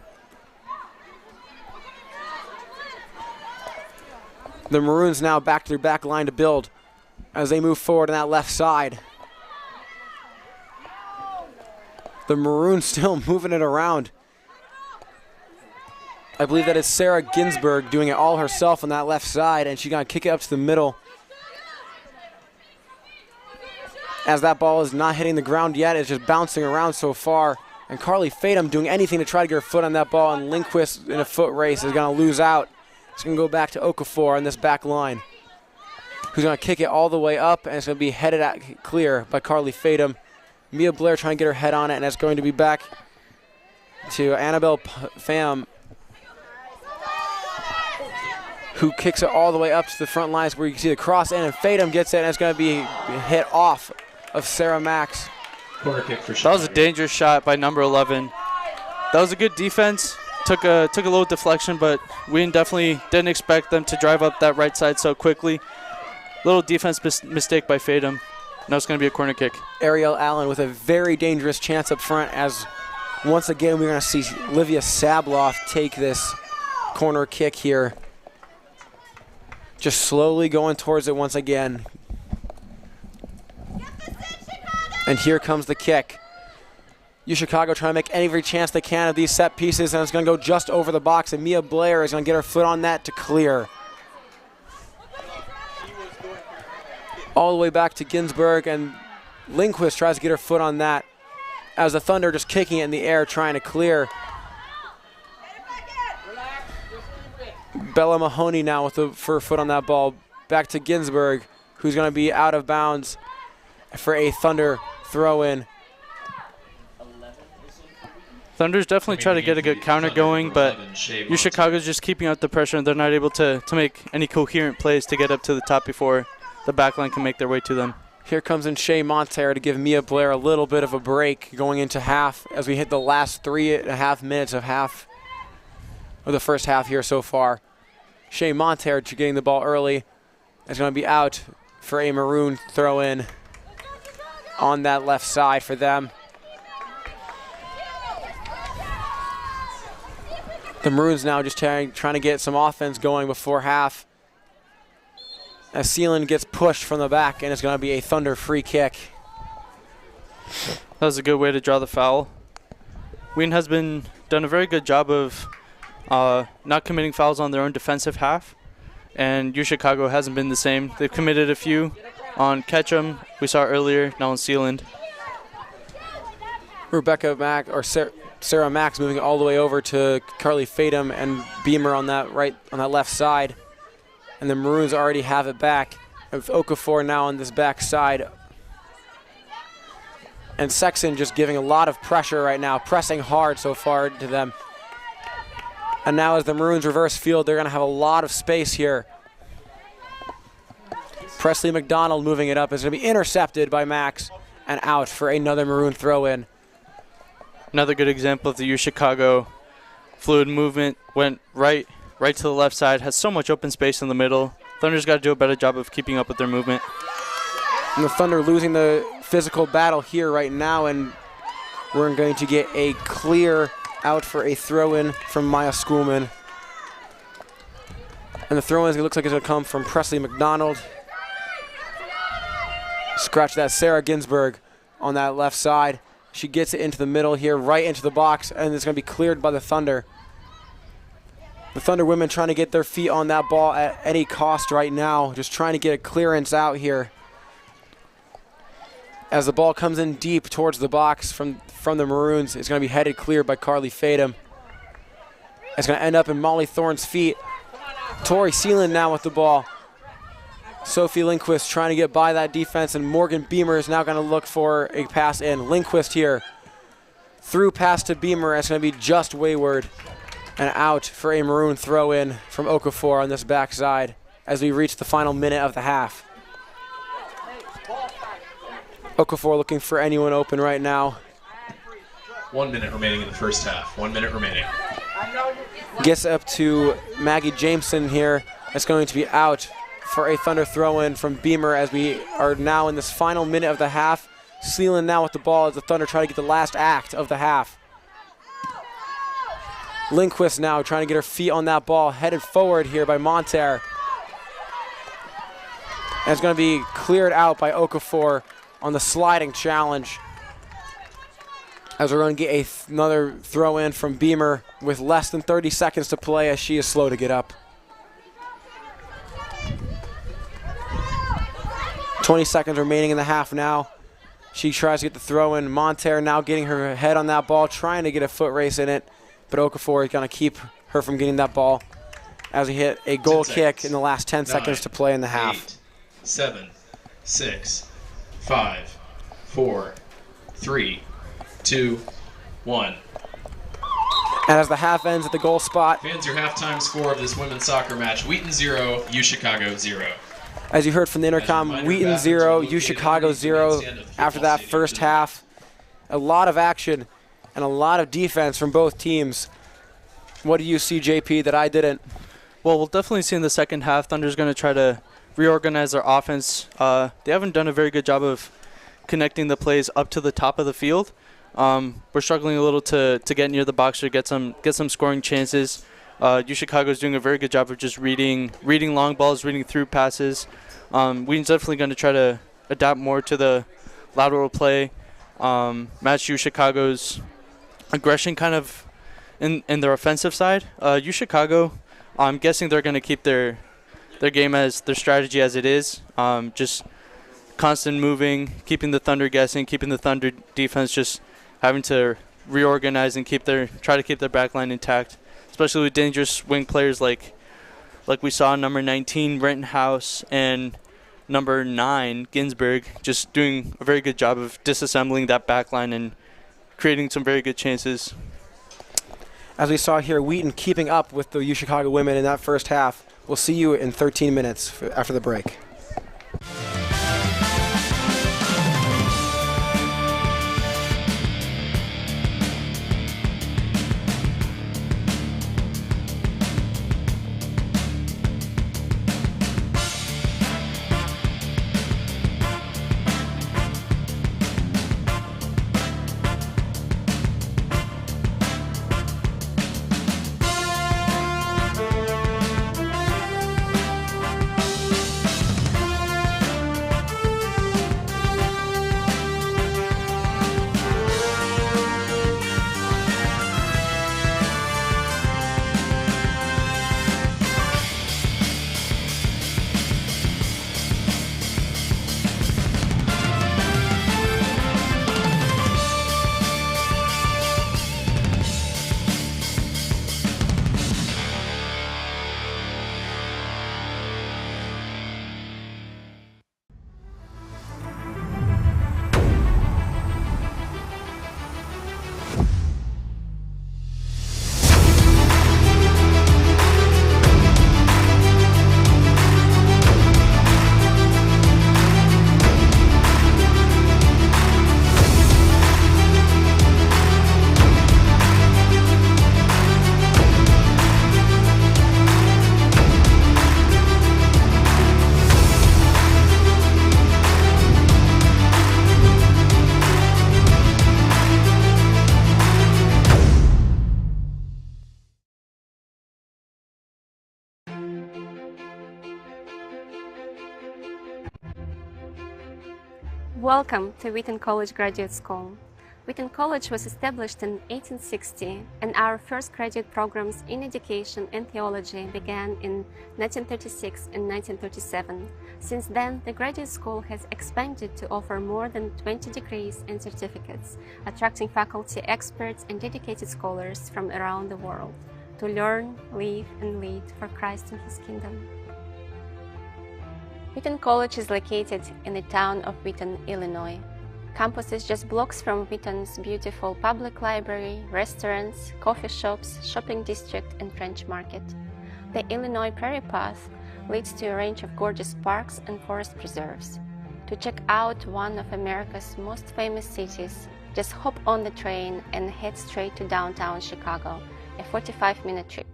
The Maroons now back to their back line to build as they move forward on that left side. The Maroons still moving it around. I believe that is Sarah Ginsberg doing it all herself on that left side, and she's going to kick it up to the middle. As that ball is not hitting the ground yet, it's just bouncing around so far. And Carly Fatum doing anything to try to get her foot on that ball, and Lindquist in a foot race is going to lose out. It's going to go back to Okafor on this back line, who's going to kick it all the way up, and it's going to be headed at clear by Carly Fatum. Mia Blair trying to get her head on it, and it's going to be back to Annabelle Pham, who kicks it all the way up to the front lines where you can see the cross in, and Fatum gets it, and it's going to be hit off of Sarah Max. Corner kick for That was a dangerous shot by number 11. That was a good defense. Took a little deflection, but we definitely didn't expect them to drive up that right side so quickly. Little defense mistake by Fatum. Now it's going to be a corner kick. Ariel Allen with a very dangerous chance up front, as once again we're going to see Livia Sabloff take this corner kick here. Just slowly going towards it once again. And here comes the kick. Chicago trying to make every chance they can of these set pieces, and it's going to go just over the box, and Mia Blair is going to get her foot on that to clear. All the way back to Ginsburg, and Lindquist tries to get her foot on that as the Thunder just kicking it in the air, trying to clear. Bella Mahoney now with for a foot on that ball. Back to Ginsburg, who's going to be out of bounds for a Thunder throw-in. Thunder's definitely try to get a good counter going, but Chicago's just keeping up the pressure, and they're not able to make any coherent plays to get up to the top before the backline can make their way to them. Here comes in Shea Monterre to give Mia Blair a little bit of a break going into half as we hit the last 3.5 minutes of the first half here so far. Shea Monterre getting the ball early is going to be out for a maroon throw-in on that left side for them. The Maroons now just trying to get some offense going before half. As Sealand gets pushed from the back, and it's going to be a Thunder free kick. That was a good way to draw the foul. Wheaton has done a very good job of not committing fouls on their own defensive half, and Chicago hasn't been the same. They've committed a few on Ketchum, we saw earlier, now on Sealand. Rebecca Mack, or Sarah Max moving all the way over to Carly Fadum and Beamer on that left side. And the Maroons already have it back. With Okafor now on this back side. And Sexton just giving a lot of pressure right now, pressing hard so far to them. And now as the Maroons reverse field, they're going to have a lot of space here. Presley McDonald moving it up is going to be intercepted by Max and out for another Maroon throw-in. Another good example of the Chicago fluid movement. Went right to the left side, has so much open space in the middle. Thunder's got to do a better job of keeping up with their movement. And the Thunder losing the physical battle here right now, and we're going to get a clear out for a throw-in from Maya Schoolman. And the throw-in looks like it's going to come from Presley McDonald. Scratch that, Sarah Ginsburg on that left side. She gets it into the middle here, right into the box, and it's going to be cleared by the Thunder. The Thunder women trying to get their feet on that ball at any cost right now, just trying to get a clearance out here. As the ball comes in deep towards the box from the Maroons, it's going to be headed clear by Carly Fadum. It's going to end up in Molly Thorne's feet. Tori Sealand now with the ball. Sophie Lindquist trying to get by that defense, and Morgan Beamer is now going to look for a pass in. Lindquist here. Through pass to Beamer. It's going to be just wayward and out for a Maroon throw-in from Okafor on this backside as we reach the final minute of the half. Okafor looking for anyone open right now. 1 minute remaining in the first half. 1 minute remaining. Gets up to Maggie Jameson here. It's going to be out for a Thunder throw-in from Beamer as we are now in this final minute of the half. Sealand now with the ball as the Thunder try to get the last act of the half. Lindquist now trying to get her feet on that ball, headed forward here by Monterre. And it's going to be cleared out by Okafor on the sliding challenge. As we're going to get another throw-in from Beamer with less than 30 seconds to play as she is slow to get up. 20 seconds remaining in the half now. She tries to get the throw-in. Monterre now getting her head on that ball, trying to get a foot race in it. But Okafor is going to keep her from getting that ball as we hit a goal kick in the last 10 seconds to play in the half. 8, 7, 6, 5, 4, 3, 2, 1. And as the half ends at the goal spot. Fans, your halftime score of this women's soccer match: Wheaton 0, Chicago 0. As you heard from the intercom, Wheaton 0, Chicago 0. After that first half, a lot of action and a lot of defense from both teams. What do you see, JP, that I didn't? Well, we'll definitely see in the second half, Thunder's going to try to reorganize their offense. They haven't done a very good job of connecting the plays up to the top of the field. We're struggling a little to get near the box or get some scoring chances. Chicago is doing a very good job of just reading long balls, reading through passes. Wheaton's definitely going to try to adapt more to the lateral play. match U Chicago's aggression kind of in their offensive side. U Chicago, I'm guessing they're going to keep their game as their strategy as it is. Just constant moving, keeping the Thunder guessing, keeping the Thunder defense just having to reorganize and try to keep their backline intact, especially with dangerous wing players like we saw number 19 Rittenhouse and number 9 Ginsberg just doing a very good job of disassembling that backline and creating some very good chances. As we saw here, Wheaton keeping up with the U Chicago women in that first half. We'll see you in 13 minutes after the break. Welcome to Wheaton College Graduate School. Wheaton College was established in 1860, and our first graduate programs in education and theology began in 1936 and 1937. Since then, the graduate school has expanded to offer more than 20 degrees and certificates, attracting faculty, experts, and dedicated scholars from around the world to learn, live, and lead for Christ and His kingdom. Wheaton College is located in the town of Wheaton, Illinois. Campus is just blocks from Wheaton's beautiful public library, restaurants, coffee shops, shopping district, and French market. The Illinois Prairie Path leads to a range of gorgeous parks and forest preserves. To check out one of America's most famous cities, just hop on the train and head straight to downtown Chicago, a 45-minute trip.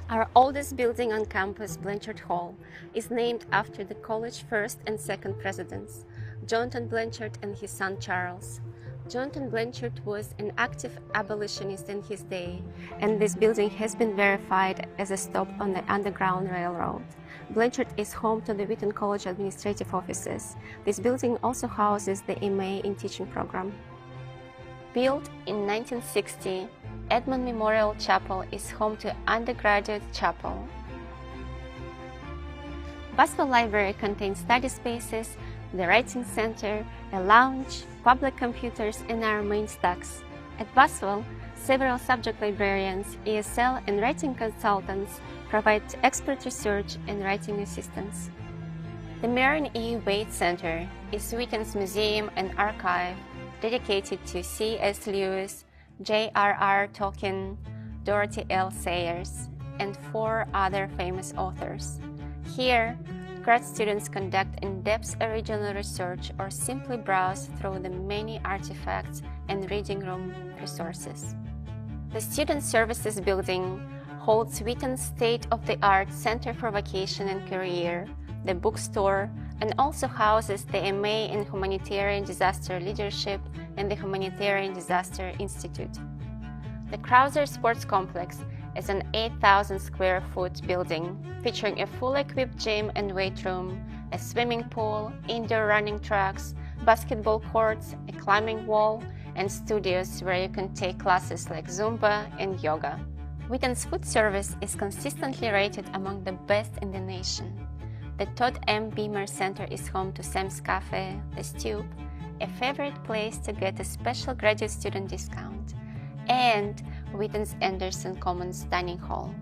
Our oldest building on campus, Blanchard Hall, is named after the college's first and second presidents, Jonathan Blanchard and his son Charles. Jonathan Blanchard was an active abolitionist in his day, and this building has been verified as a stop on the Underground Railroad. Blanchard is home to the Wheaton College administrative offices. This building also houses the MA in Teaching program. Built in 1960, Edmond Memorial Chapel is home to Undergraduate Chapel. Boswell Library contains study spaces, the Writing Center, a lounge, public computers, and our main stacks. At Boswell, several subject librarians, ESL, and writing consultants provide expert research and writing assistance. The Marion E. Wade Center is Wheaton's museum and archive dedicated to C.S. Lewis, J.R.R. Tolkien, Dorothy L. Sayers, and 4 other famous authors. Here, grad students conduct in-depth original research or simply browse through the many artifacts and reading room resources. The Student Services Building holds Wheaton's state-of-the-art Center for Vocation and Career, the bookstore, and also houses the MA in Humanitarian Disaster Leadership and the Humanitarian Disaster Institute. The Krauser Sports Complex is an 8,000 square foot building featuring a fully equipped gym and weight room, a swimming pool, indoor running tracks, basketball courts, a climbing wall, and studios where you can take classes like Zumba and yoga. Wheaton's food service is consistently rated among the best in the nation. The Todd M. Beamer Center is home to Sam's Cafe, The Stoop, a favorite place to get a special graduate student discount, and Wheaton's Anderson Commons Dining Hall.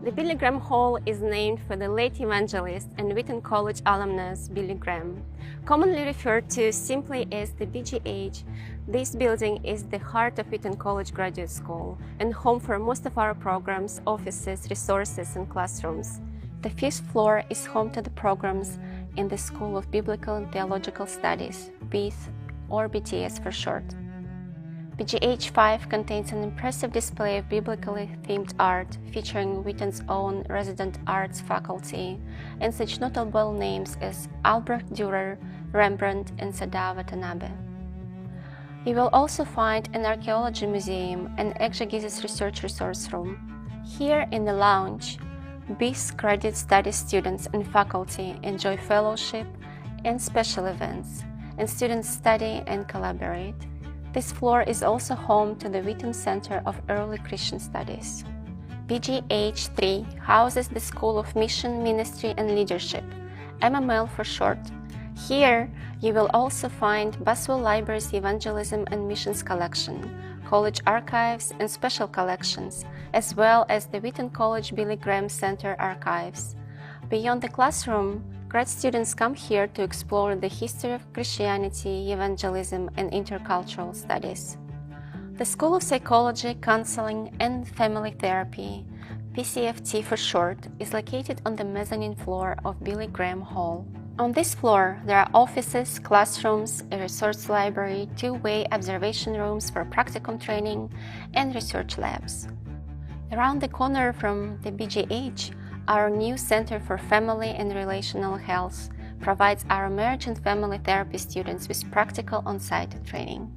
The Billy Graham Hall is named for the late evangelist and Wheaton College alumnus Billy Graham. Commonly referred to simply as the BGH, this building is the heart of Wheaton College Graduate School and home for most of our programs, offices, resources, and classrooms. The fifth floor is home to the programs in the School of Biblical and Theological Studies, BITH, or BTS for short. BGH 5 contains an impressive display of biblically themed art featuring Wheaton's own resident arts faculty and such notable names as Albrecht Dürer, Rembrandt, and Sadao Watanabe. You will also find an archaeology museum and exegesis research resource room. Here in the lounge, BIS graduate studies students and faculty enjoy fellowship and special events, and students study and collaborate. This floor is also home to the Wheaton Center of Early Christian Studies. BGH 3 houses the School of Mission, Ministry and Leadership, MML for short. Here, you will also find Boswell Library's Evangelism and Missions collection, college archives and special collections, as well as the Wheaton College Billy Graham Center archives. Beyond the classroom, grad students come here to explore the history of Christianity, evangelism, and intercultural studies. The School of Psychology, Counseling, and Family Therapy, PCFT for short, is located on the mezzanine floor of Billy Graham Hall. On this floor, there are offices, classrooms, a resource library, two-way observation rooms for practicum training, and research labs. Around the corner from the BGH, our new Center for Family and Relational Health provides our marriage and family therapy students with practical on-site training.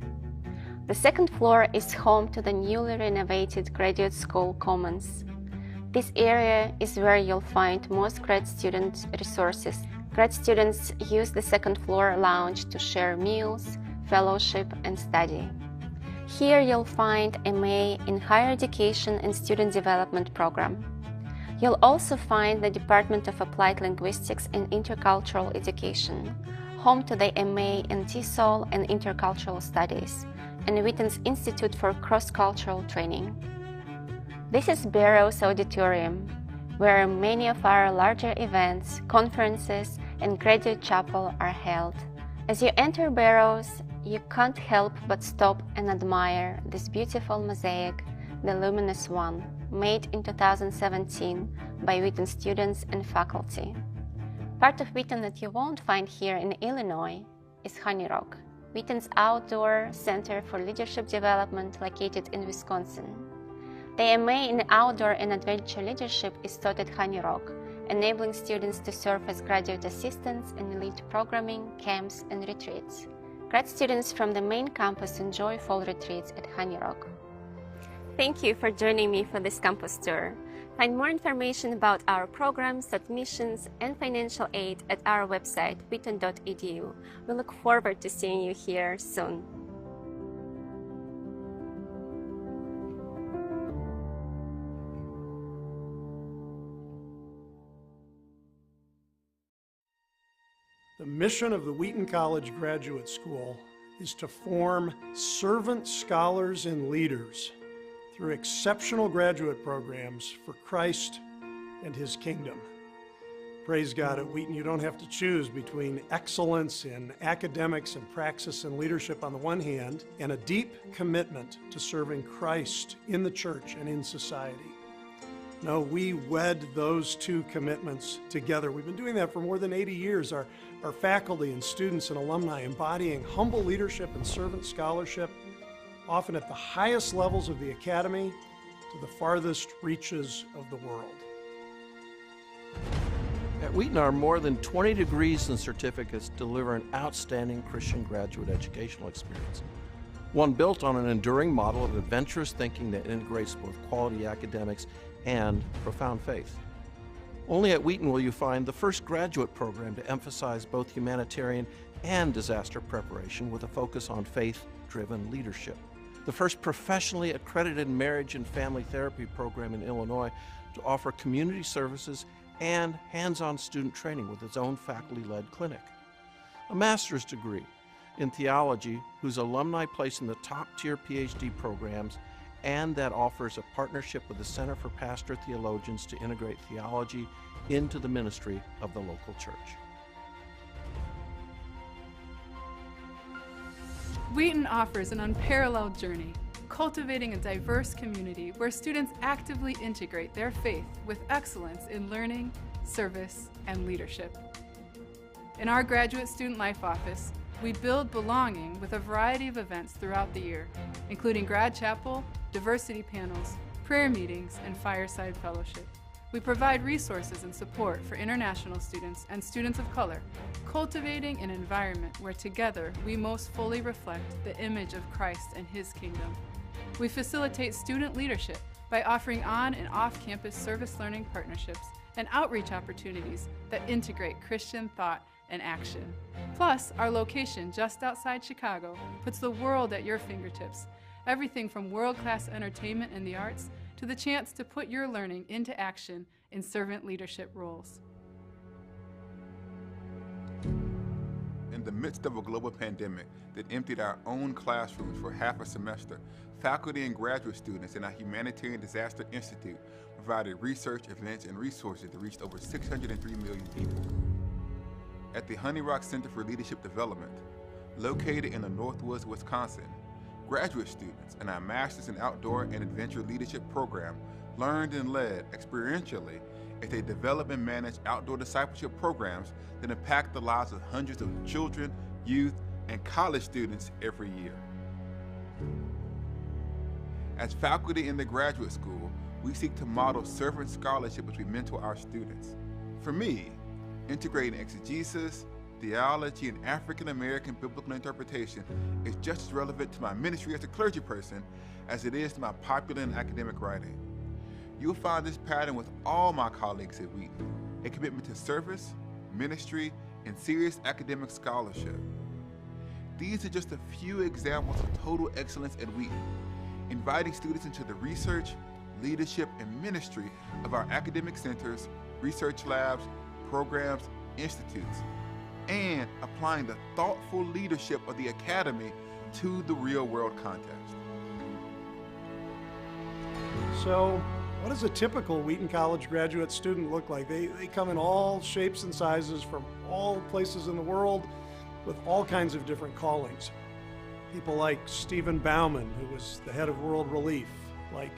The second floor is home to the newly renovated Graduate School Commons. This area is where you'll find most grad student resources. Grad students use the second floor lounge to share meals, fellowship, and study. Here you'll find MA in Higher Education and Student Development program. You'll also find the Department of Applied Linguistics and Intercultural Education, home to the MA in TESOL and Intercultural Studies, and Wheaton's Institute for Cross-Cultural Training. This is Barrows Auditorium, where many of our larger events, conferences, and graduate chapel are held. As you enter Barrows, you can't help but stop and admire this beautiful mosaic, the Luminous One, made in 2017 by Wheaton students and faculty. Part of Wheaton that you won't find here in Illinois is Honey Rock, Wheaton's outdoor center for leadership development located in Wisconsin. The MA in Outdoor and Adventure Leadership is taught at Honey Rock, enabling students to serve as graduate assistants in elite programming, camps, and retreats. Grad students from the main campus enjoy fall retreats at Honey Rock. Thank you for joining me for this campus tour. Find more information about our programs, admissions, and financial aid at our website, wheaton.edu. We look forward to seeing you here soon. The mission of the Wheaton College Graduate School is to form servant scholars and leaders through exceptional graduate programs for Christ and His kingdom. Praise God, at Wheaton you don't have to choose between excellence in academics and praxis and leadership on the one hand, and a deep commitment to serving Christ in the church and in society. No, we wed those two commitments together. We've been doing that for more than 80 years. Our faculty and students and alumni embodying humble leadership and servant scholarship, often at the highest levels of the academy to the farthest reaches of the world. At Wheaton, our more than 20 degrees and certificates deliver an outstanding Christian graduate educational experience, one built on an enduring model of adventurous thinking that integrates both quality academics and profound faith. Only at Wheaton will you find the first graduate program to emphasize both humanitarian and disaster preparation with a focus on faith-driven leadership. The first professionally accredited marriage and family therapy program in Illinois to offer community services and hands-on student training with its own faculty-led clinic. A master's degree in theology whose alumni place in the top-tier PhD programs and that offers a partnership with the Center for Pastor Theologians to integrate theology into the ministry of the local church. Wheaton offers an unparalleled journey, cultivating a diverse community where students actively integrate their faith with excellence in learning, service, and leadership. In our Graduate Student Life Office, we build belonging with a variety of events throughout the year, including grad chapel, diversity panels, prayer meetings, and fireside fellowship. We provide resources and support for international students and students of color, cultivating an environment where together we most fully reflect the image of Christ and His kingdom. We facilitate student leadership by offering on and off-campus service learning partnerships and outreach opportunities that integrate Christian thought and action. Plus, our location just outside Chicago puts the world at your fingertips. Everything from world-class entertainment and the arts to the chance to put your learning into action in servant leadership roles. In the midst of a global pandemic that emptied our own classrooms for half a semester, faculty and graduate students in our Humanitarian Disaster Institute provided research, events, and resources that reached over 603 million people. At the Honey Rock Center for Leadership Development, located in the Northwoods, Wisconsin, graduate students in our Masters in Outdoor and Adventure Leadership program learned and led experientially as they develop and manage outdoor discipleship programs that impact the lives of hundreds of children, youth, and college students every year. As faculty in the graduate school, we seek to model servant scholarship as we mentor our students. For me, integrating exegesis, theology, and African American biblical interpretation is just as relevant to my ministry as a clergy person as it is to my popular and academic writing. You'll find this pattern with all my colleagues at Wheaton, a commitment to service, ministry, and serious academic scholarship. These are just a few examples of total excellence at Wheaton, inviting students into the research, leadership, and ministry of our academic centers, research labs, programs, institutes, and applying the thoughtful leadership of the Academy to the real-world context. So, what does a typical Wheaton College graduate student look like? They come in all shapes and sizes from all places in the world with all kinds of different callings. People like Stephen Bauman, who was the head of World Relief, like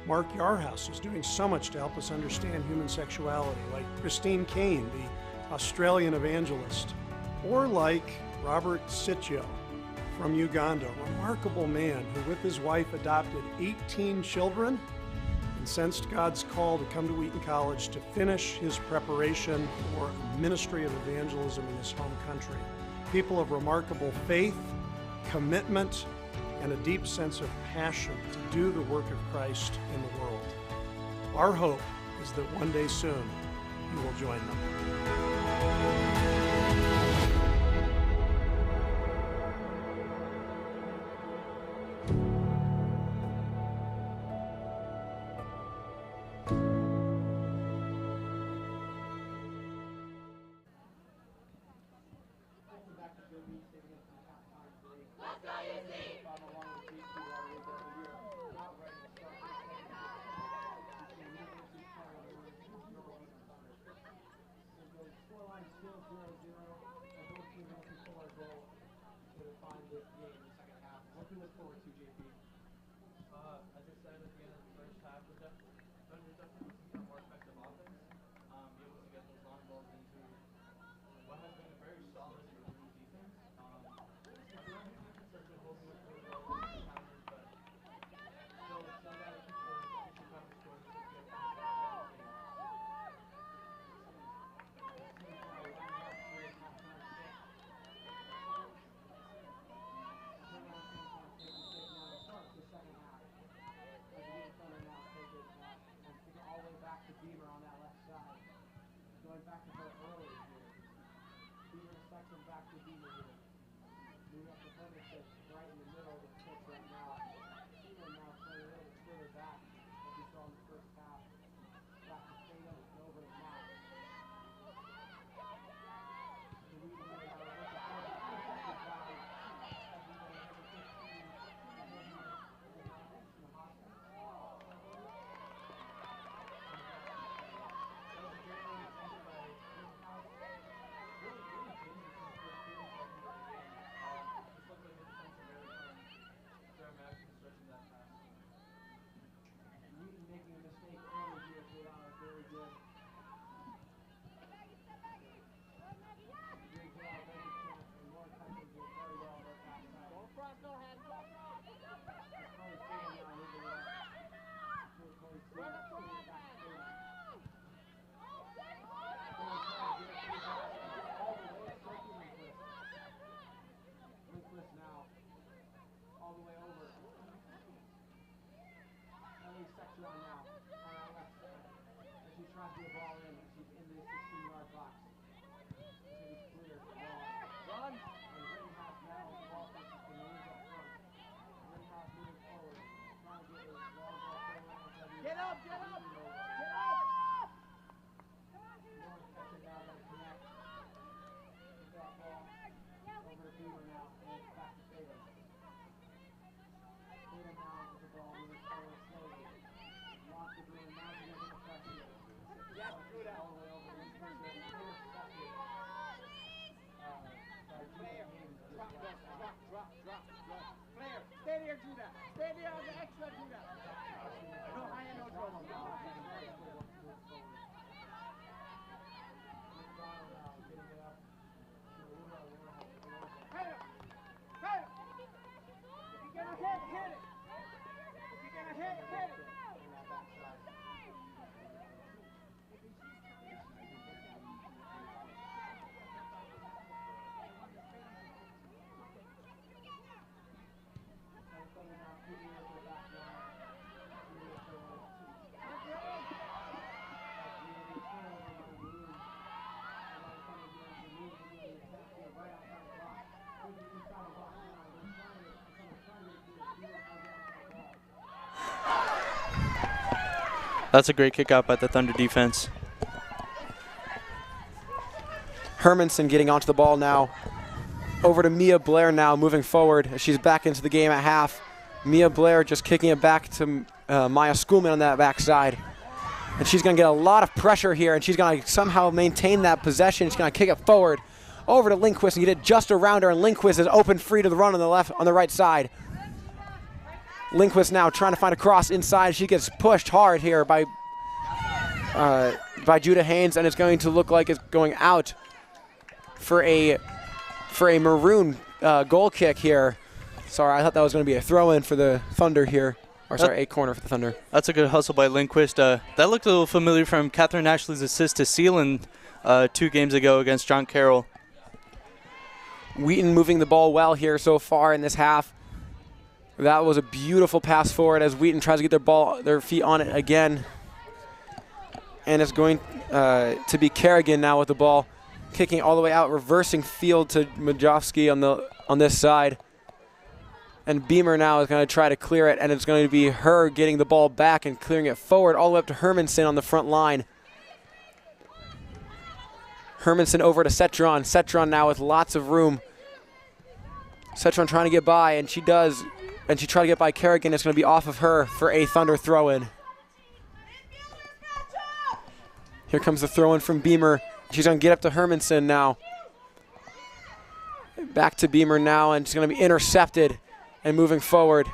Mark Yarhouse, who's doing so much to help us understand human sexuality, like Christine Kane, the Australian evangelist, or like Robert Sityo from Uganda, a remarkable man who with his wife adopted 18 children and sensed God's call to come to Wheaton College to finish his preparation for a ministry of evangelism in his home country. People of remarkable faith, commitment, and a deep sense of passion to do the work of Christ in the world. Our hope is that one day soon you will join them. Get up, get up, get up! Player, stay there, Judah. Stay there on the extra, Judah. No high and no trouble. Hey! Hey! If you're gonna hit, hit it. If you're gonna hit, hit it. That's a great kick out by the Thunder defense. Hermanson getting onto the ball now. Over to Mia Blair now, moving forward. She's back into the game at half. Mia Blair just kicking it back to Maya Schoolman on that backside. And she's going to get a lot of pressure here, and she's going to somehow maintain that possession. She's going to kick it forward over to Lindquist and get it just around her, and Lindquist is open free to the run on the right side. Lindquist now trying to find a cross inside. She gets pushed hard here by Judah Haynes, and it's going to look like it's going out for a maroon goal kick here. Sorry, I thought that was going to be a throw-in for the Thunder here. Or sorry, a corner for the Thunder. That's a good hustle by Lindquist. That looked a little familiar from Catherine Ashley's assist to Sealand 2 games ago against John Carroll. Wheaton moving the ball well here so far in this half. That was a beautiful pass forward as Wheaton tries to get their feet on it again. And it's going to be Kerrigan now with the ball, kicking all the way out, reversing field to Majovsky on this side. And Beamer now is going to try to clear it, and it's going to be her getting the ball back and clearing it forward all the way up to Hermanson on the front line. Hermanson over to Cetron. Cetron now with lots of room. Cetron trying to get by, and she does. And she tried to get by Kerrigan. It's going to be off of her for a Thunder throw-in. Here comes the throw-in from Beamer. She's going to get up to Hermanson now. Back to Beamer now, and she's going to be intercepted and moving forward.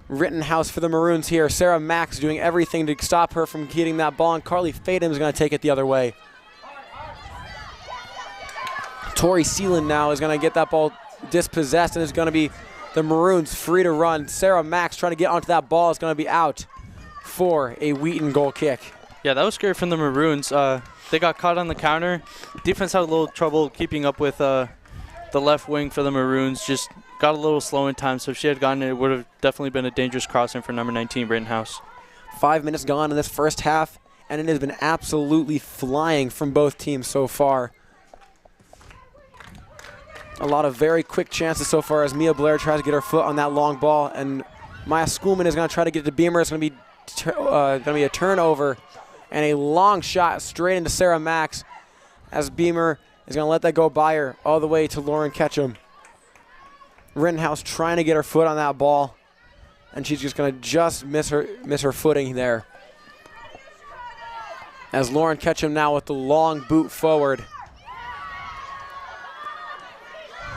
Rittenhouse for the Maroons here. Sarah Max doing everything to stop her from getting that ball, and Carly Fadum is going to take it the other way. Tori Sealand now is going to get that ball dispossessed, and it's going to be the Maroons free to run. Sarah Max trying to get onto that ball is going to be out for a Wheaton goal kick. Yeah, that was scary from the Maroons. They got caught on the counter. Defense had a little trouble keeping up with the left wing for the Maroons. Just got a little slow in time, so if she had gotten it, it would have definitely been a dangerous crossing for number 19, Rittenhouse. 5 minutes gone in this first half, and it has been absolutely flying from both teams so far. A lot of very quick chances so far as Mia Blair tries to get her foot on that long ball, and Maya Schoolman is going to try to get it to Beamer. It's going to be a turnover and a long shot straight into Sarah Max as Beamer is going to let that go by her all the way to Lauren Ketchum. Rittenhouse trying to get her foot on that ball, and she's just going to miss her footing there. As Lauren Ketchum now with the long boot forward.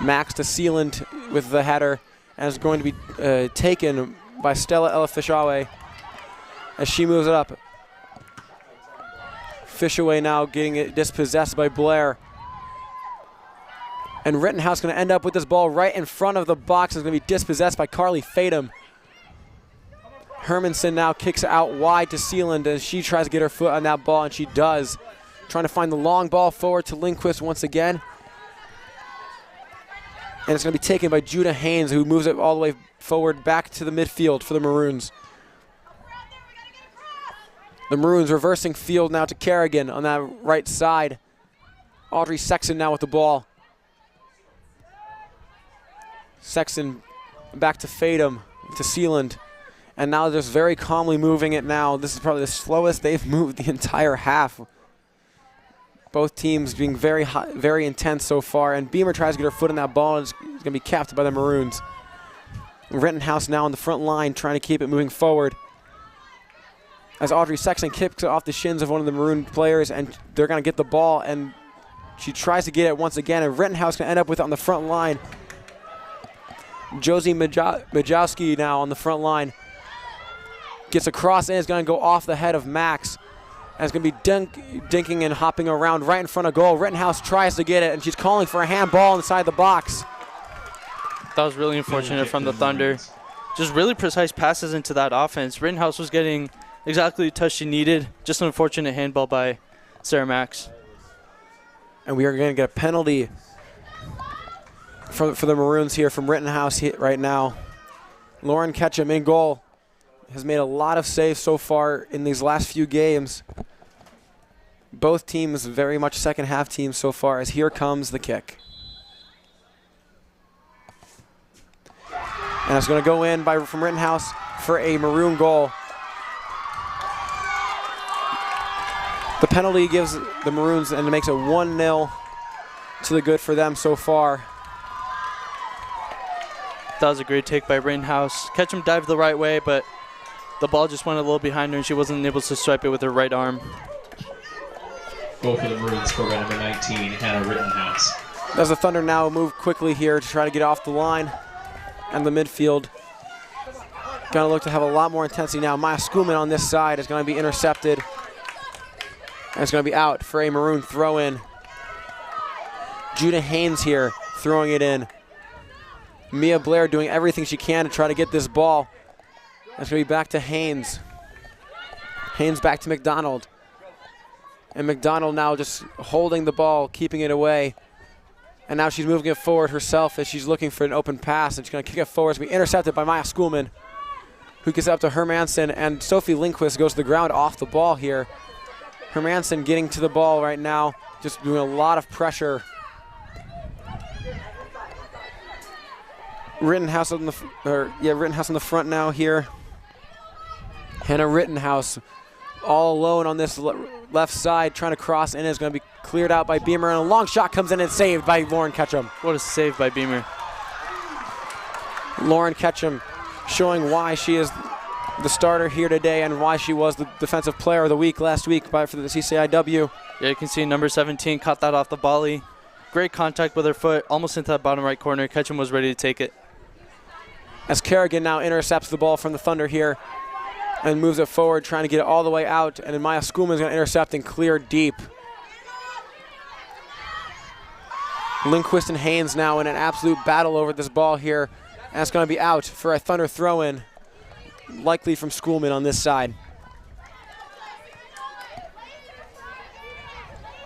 Max to Sealand with the header, and it's going to be taken by Stella Ella Fishaway as she moves it up. Fishaway now getting it dispossessed by Blair. And Rittenhouse going to end up with this ball right in front of the box. It's going to be dispossessed by Carly Fadum. Hermanson now kicks out wide to Sealand as she tries to get her foot on that ball, and she does. Trying to find the long ball forward to Lindquist once again. And it's going to be taken by Judah Haynes, who moves it all the way forward back to the midfield for the Maroons. The Maroons reversing field now to Kerrigan on that right side. Audrey Sexton now with the ball. Sexton back to Fadum, to Sealand. And now just very calmly moving it now. This is probably the slowest they've moved the entire half. Both teams being very hot, very intense so far. And Beamer tries to get her foot in that ball, and it's going to be capped by the Maroons. Rittenhouse now on the front line trying to keep it moving forward. As Audrey Sexton kicks it off the shins of one of the Maroon players, and they're going to get the ball, and she tries to get it once again, and Rittenhouse can end up with it on the front line. Josie Majowski now on the front line. Gets a cross in, is going to go off the head of Max. And it's going to be dinking and hopping around right in front of goal. Rittenhouse tries to get it, and she's calling for a handball inside the box. That was really unfortunate from the Thunder. Just really precise passes into that offense. Rittenhouse was getting exactly the touch she needed. Just an unfortunate handball by Sarah Max. And we are going to get a penalty for the Maroons here from Rittenhouse right now. Lauren Ketchum in goal. Has made a lot of saves so far in these last few games. Both teams very much second half teams so far, as here comes the kick. And it's going to go in from Rittenhouse for a Maroon goal. The penalty gives the Maroons, and it makes it 1-0 to the good for them so far. That was a great take by Rittenhouse. Ketchum dived the right way, but the ball just went a little behind her, and she wasn't able to swipe it with her right arm. Goal for the Maroons, scored by number 19, Hannah Rittenhouse. As the Thunder now move quickly here to try to get off the line and the midfield. Going to look to have a lot more intensity now. Maya Schoolman on this side is going to be intercepted. And it's going to be out for a Maroon throw-in. Judah Haynes here throwing it in. Mia Blair doing everything she can to try to get this ball. It's going to be back to Haynes. Haynes back to McDonald. And McDonald now just holding the ball, keeping it away. And now she's moving it forward herself as she's looking for an open pass. And she's going to kick it forward. It's going to be intercepted by Maya Schoolman, who gets up to Hermanson. And Sophie Lindquist goes to the ground off the ball here. Hermanson getting to the ball right now, just doing a lot of pressure. Rittenhouse on the front now here. Hannah Rittenhouse all alone on this left side, trying to cross in. Is going to be cleared out by Beamer, and a long shot comes in and saved by Lauren Ketchum. What a save by Beamer. Lauren Ketchum showing why she is the starter here today and why she was the defensive player of the week last week for the CCIW. Yeah, you can see number 17 caught that off the volley. Great contact with her foot, almost into that bottom right corner. Ketchum was ready to take it. As Kerrigan now intercepts the ball from the Thunder here and moves it forward, trying to get it all the way out. And then Maya Schoolman is going to intercept and clear deep. Lindquist and Haynes now in an absolute battle over this ball here. And it's going to be out for a Thunder throw-in, likely from Schoolman on this side.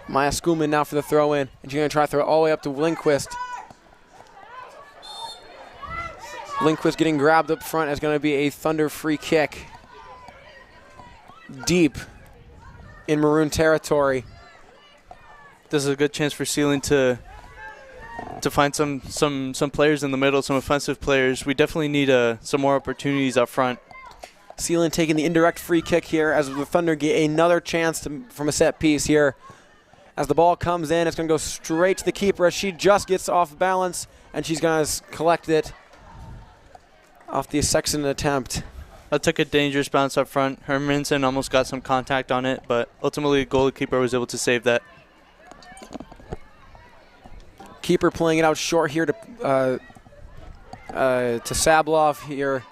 Maya Schoolman now for the throw-in. And she's going to try to throw it all the way up to Lindquist. Lindquist getting grabbed up front is going to be a Thunder free kick. Deep in Maroon territory. This is a good chance for Sealand to find some players in the middle, some offensive players. We definitely need some more opportunities up front. Sealand taking the indirect free kick here as the Thunder get another chance from a set piece here. As the ball comes in, it's going to go straight to the keeper as she just gets off balance, and she's going to collect it off the Sexton attempt. That took a dangerous bounce up front. Hermanson almost got some contact on it, but ultimately the goalkeeper was able to save that. Keeper playing it out short here to Sablov here.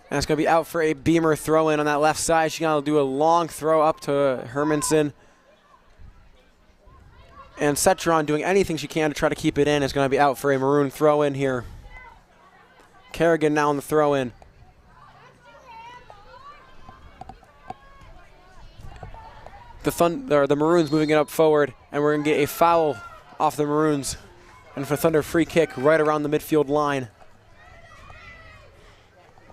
And it's going to be out for a Beamer throw-in on that left side. She's going to do a long throw up to Hermanson. And Cetron doing anything she can to try to keep it in is going to be out for a Maroon throw-in here. Kerrigan now on the throw-in. The Maroons moving it up forward, and we're going to get a foul off the Maroons. And for Thunder, free kick right around the midfield line.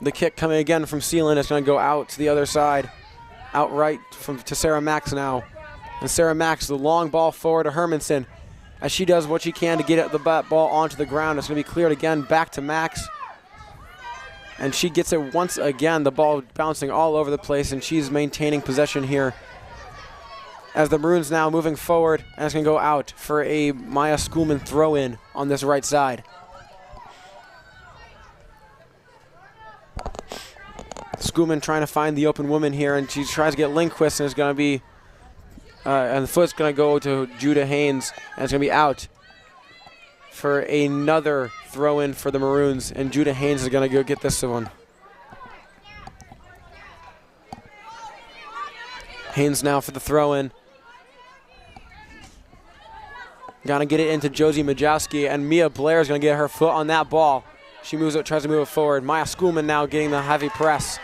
The kick coming again from Sealand is going to go out to the other side. outright to Sarah Max now. And Sarah Max, the long ball forward to Hermanson. As she does what she can to get the ball onto the ground. It's going to be cleared again back to Max. And she gets it once again, the ball bouncing all over the place, and she's maintaining possession here. As the Maroons now moving forward, and it's going to go out for a Maya Schoolman throw-in on this right side. Schoolman trying to find the open woman here, and she tries to get Lindquist, and it's going to be, and the foot's going to go to Judah Haynes, and it's going to be out for another throw-in for the Maroons, and Judah Haynes is going to go get this one. Haynes now for the throw-in. Gonna get it into Josie Majowski, and Mia Blair is gonna get her foot on that ball. She moves it, tries to move it forward. Maya Schoolman now getting the heavy press.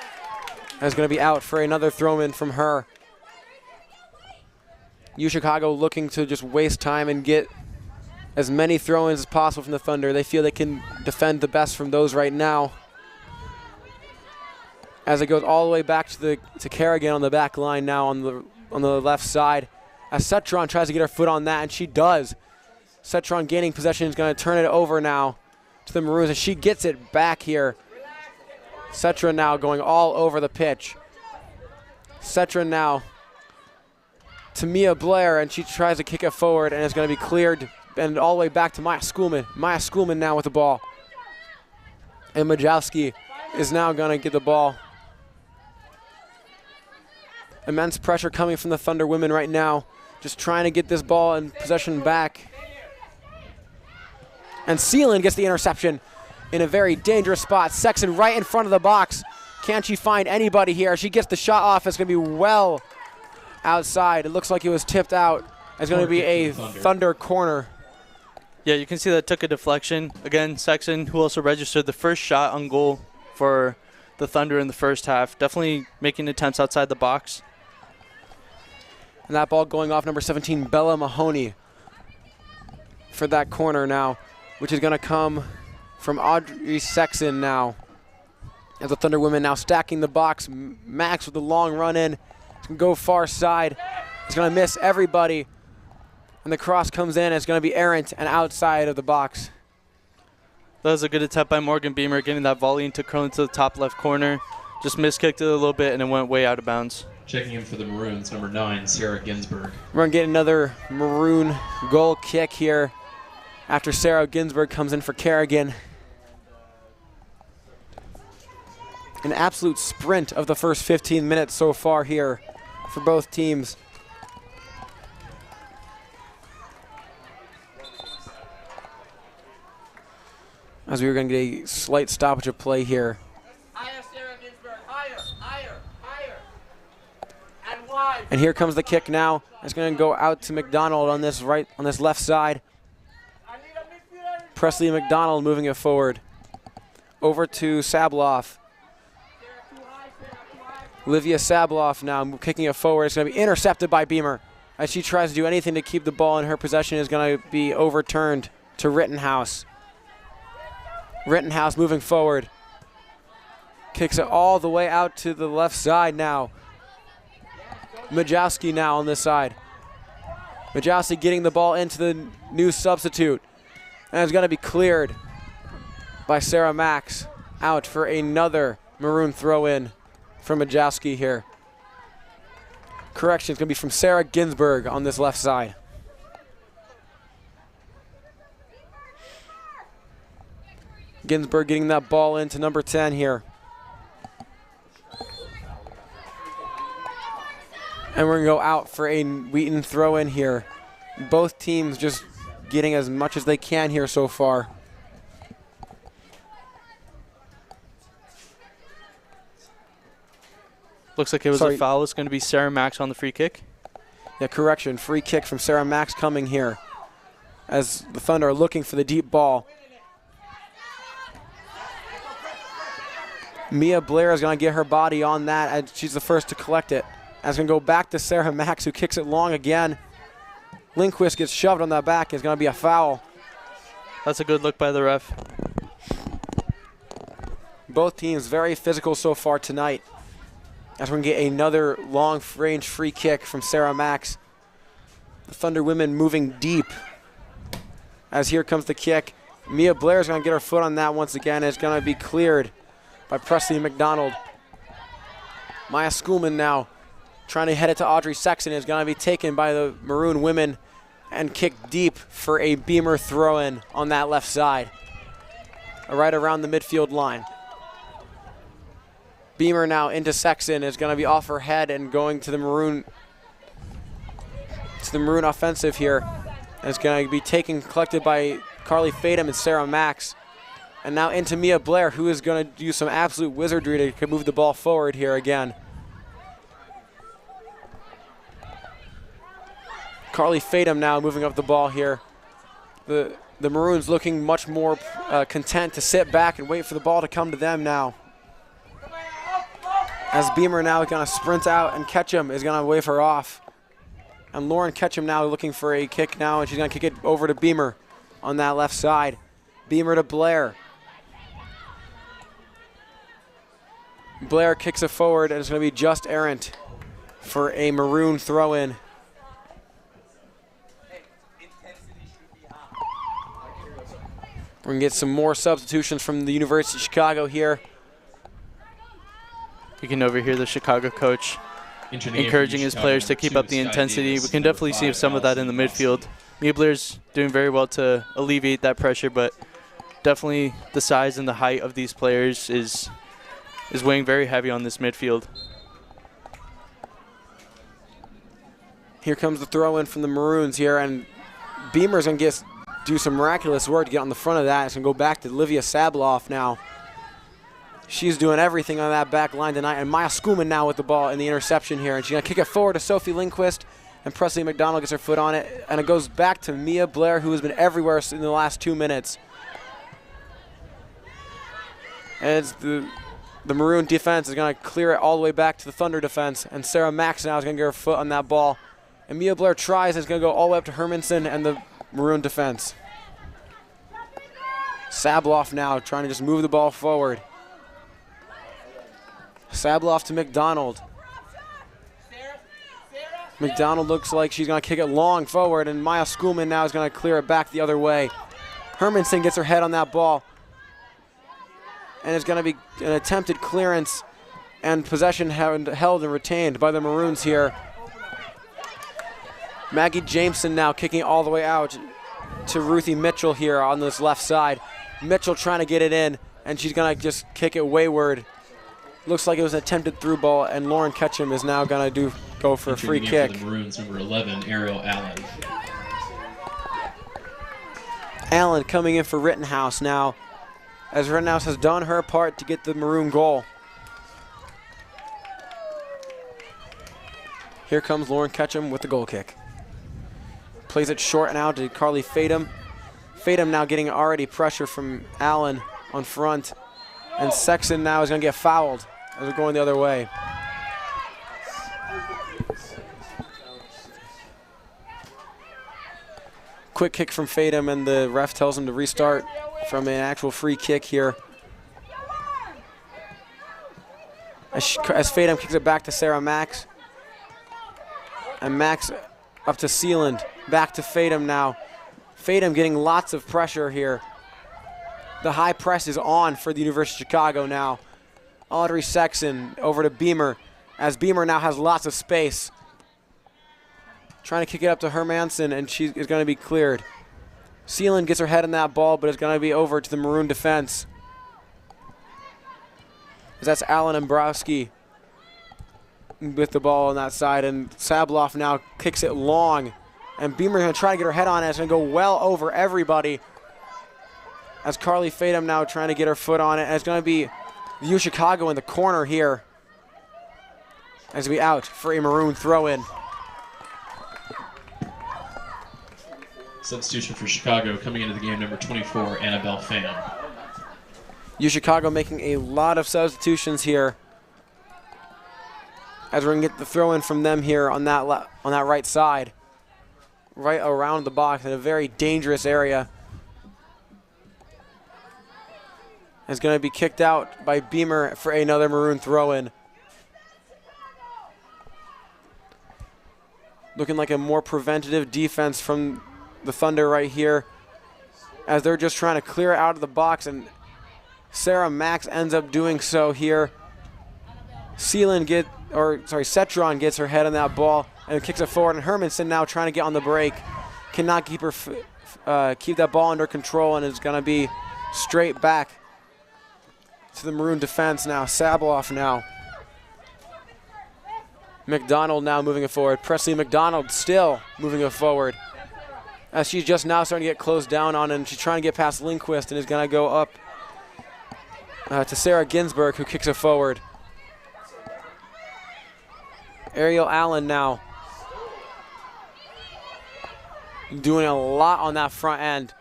And it's gonna be out for another throw-in from her. Chicago looking to just waste time and get as many throw-ins as possible from the Thunder. They feel they can defend the best from those right now. As it goes all the way back to Kerrigan on the back line now on the left side. As Cetron tries to get her foot on that, and she does. Cetron gaining possession is going to turn it over now to the Maroons, and she gets it back here. Cetron now going all over the pitch. Cetron now to Mia Blair, and she tries to kick it forward, and it's going to be cleared and all the way back to Maya Schoolman. Maya Schoolman now with the ball. And Majowski is now going to get the ball. Immense pressure coming from the Thunder women right now, just trying to get this ball and possession back. And Seelan gets the interception in a very dangerous spot. Sexton right in front of the box. Can she find anybody here? She gets the shot off. It's going to be well outside. It looks like it was tipped out. It's going to be a Thunder corner. Yeah, you can see that took a deflection. Again, Sexton, who also registered the first shot on goal for the Thunder in the first half. Definitely making attempts outside the box. And that ball going off number 17, Bella Mahoney, for that corner now, which is going to come from Audrey Sexton now. As the Thunder women now stacking the box. Max with the long run in. It's going to go far side. It's going to miss everybody. And the cross comes in. It's going to be errant and outside of the box. That was a good attempt by Morgan Beamer, getting that volley into curling to the top left corner. Just miskicked it a little bit, and it went way out of bounds. Checking in for the Maroons, number 9, Sarah Ginsburg. We're going to get another Maroon goal kick here after Sarah Ginsburg comes in for Kerrigan. An absolute sprint of the first 15 minutes so far here for both teams. As we were going to get a slight stoppage of play here. Higher, Sarah Ginsburg. Higher, higher, higher. And wide. And here comes the kick now. It's going to go out to McDonald on this left side. Presley McDonald moving it forward. Over to Sabloff. Olivia Sabloff now kicking it forward. It's going to be intercepted by Beamer. As she tries to do anything to keep the ball in her possession, is going to be overturned to Rittenhouse. Rittenhouse moving forward. Kicks it all the way out to the left side now. Majowski now on this side. Majowski getting the ball into the new substitute. And it's going to be cleared by Sarah Max. Out for another Maroon throw-in from Majowski here. Correction, it's going to be from Sarah Ginsburg on this left side. Ginsburg getting that ball into number 10 here. And we're going to go out for a Wheaton throw-in here. Both teams just getting as much as they can here so far. Looks like it was a foul. It's going to be Sarah Max on the free kick. Yeah, correction. Free kick from Sarah Max coming here as the Thunder are looking for the deep ball. Mia Blair is going to get her body on that, and she's the first to collect it. And it's going to go back to Sarah Max, who kicks it long again. Lindquist gets shoved on that back. It's going to be a foul. That's a good look by the ref. Both teams very physical so far tonight. As we're going to get another long-range free kick from Sarah Max. The Thunder women moving deep. As here comes the kick. Mia Blair's going to get her foot on that once again. It's going to be cleared by Presley McDonald. Maya Schoolman now trying to head it to Audrey Sexton. Is going to be taken by the Maroon women and kicked deep for a Beamer throw-in on that left side. Right around the midfield line. Beamer now into Sexton is going to be off her head and going to the Maroon offensive here. And it's going to be collected by Carly Fadum and Sarah Max. And now into Mia Blair, who is going to do some absolute wizardry to move the ball forward here again. Carly Fadum now moving up the ball here. The Maroons looking much more content to sit back and wait for the ball to come to them now. As Beamer now is going to sprint out, and Ketchum is going to wave her off. And Lauren Ketchum now looking for a kick now, and she's going to kick it over to Beamer on that left side. Beamer to Blair. Blair kicks it forward, and it's going to be just errant for a Maroon throw-in. We're going to get some more substitutions from the University of Chicago here. You can overhear the Chicago coach encouraging his players to keep up the intensity. We can definitely see some of that in the midfield. Mia Blair's doing very well to alleviate that pressure, but definitely the size and the height of these players is weighing very heavy on this midfield. Here comes the throw-in from the Maroons here, and Beamer's going to do some miraculous work to get on the front of that. It's going to go back to Livia Sabloff now. She's doing everything on that back line tonight. And Maya Schoolman now with the ball in the interception here. And she's going to kick it forward to Sophie Lindquist. And Presley McDonald gets her foot on it. And it goes back to Mia Blair, who has been everywhere in the last 2 minutes. And it's the Maroon defense is going to clear it all the way back to the Thunder defense. And Sarah Max now is going to get her foot on that ball. And Mia Blair tries, and it's going to go all the way up to Hermanson and the Maroon defense. Sabloff now trying to just move the ball forward. Sabloff to McDonald. McDonald looks like she's going to kick it long forward, and Maya Schoolman now is going to clear it back the other way. Hermanson gets her head on that ball. And it's going to be an attempted clearance and possession held and retained by the Maroons here. Maggie Jameson now kicking all the way out to Ruthie Mitchell here on this left side. Mitchell trying to get it in, and she's going to just kick it wayward. Looks like it was an attempted through ball, and Lauren Ketchum is now going to go for a free kick. For the Maroons, number 11, Ariel Allen. Allen coming in for Rittenhouse now, as Rittenhouse has done her part to get the Maroon goal. Here comes Lauren Ketchum with the goal kick. Plays it short now to Carly Fadum. Fadum now getting already pressure from Allen on front. And Sexton now is going to get fouled as we're going the other way. Quick kick from Fadum, and the ref tells him to restart from an actual free kick here. As Fadum kicks it back to Sarah Max. And Max up to Sealand. Back to Fadum now. Fadum getting lots of pressure here. The high press is on for the University of Chicago now. Audrey Sexton over to Beamer, as Beamer now has lots of space. Trying to kick it up to Hermanson, and she is going to be cleared. Sealand gets her head on that ball, but it's going to be over to the Maroon defense. That's Alan Ambrowski with the ball on that side, and Sabloff now kicks it long. And Beamer's going to try to get her head on it. It's going to go well over everybody. As Carly Fadum now trying to get her foot on it. And it's going to be U Chicago in the corner here. As we out for a Maroon throw-in. Substitution for Chicago coming into the game, number 24, Annabelle Pham. U Chicago making a lot of substitutions here. As we're going to get the throw-in from them here on that right side. Right around the box in a very dangerous area. It's going to be kicked out by Beamer for another Maroon throw-in. Looking like a more preventative defense from the Thunder right here, as they're just trying to clear out of the box, and Sarah Max ends up doing so here. Cetron gets her head on that ball and kicks it forward, and Hermanson now trying to get on the break. Cannot keep keep that ball under control, and is going to be straight back to the Maroon defense now. Sabloff now. McDonald now moving it forward. Presley McDonald still moving it forward, as she's just now starting to get closed down on, and she's trying to get past Lindquist and is going to go up to Sarah Ginsburg, who kicks it forward. Ariel Allen now doing a lot on that front end.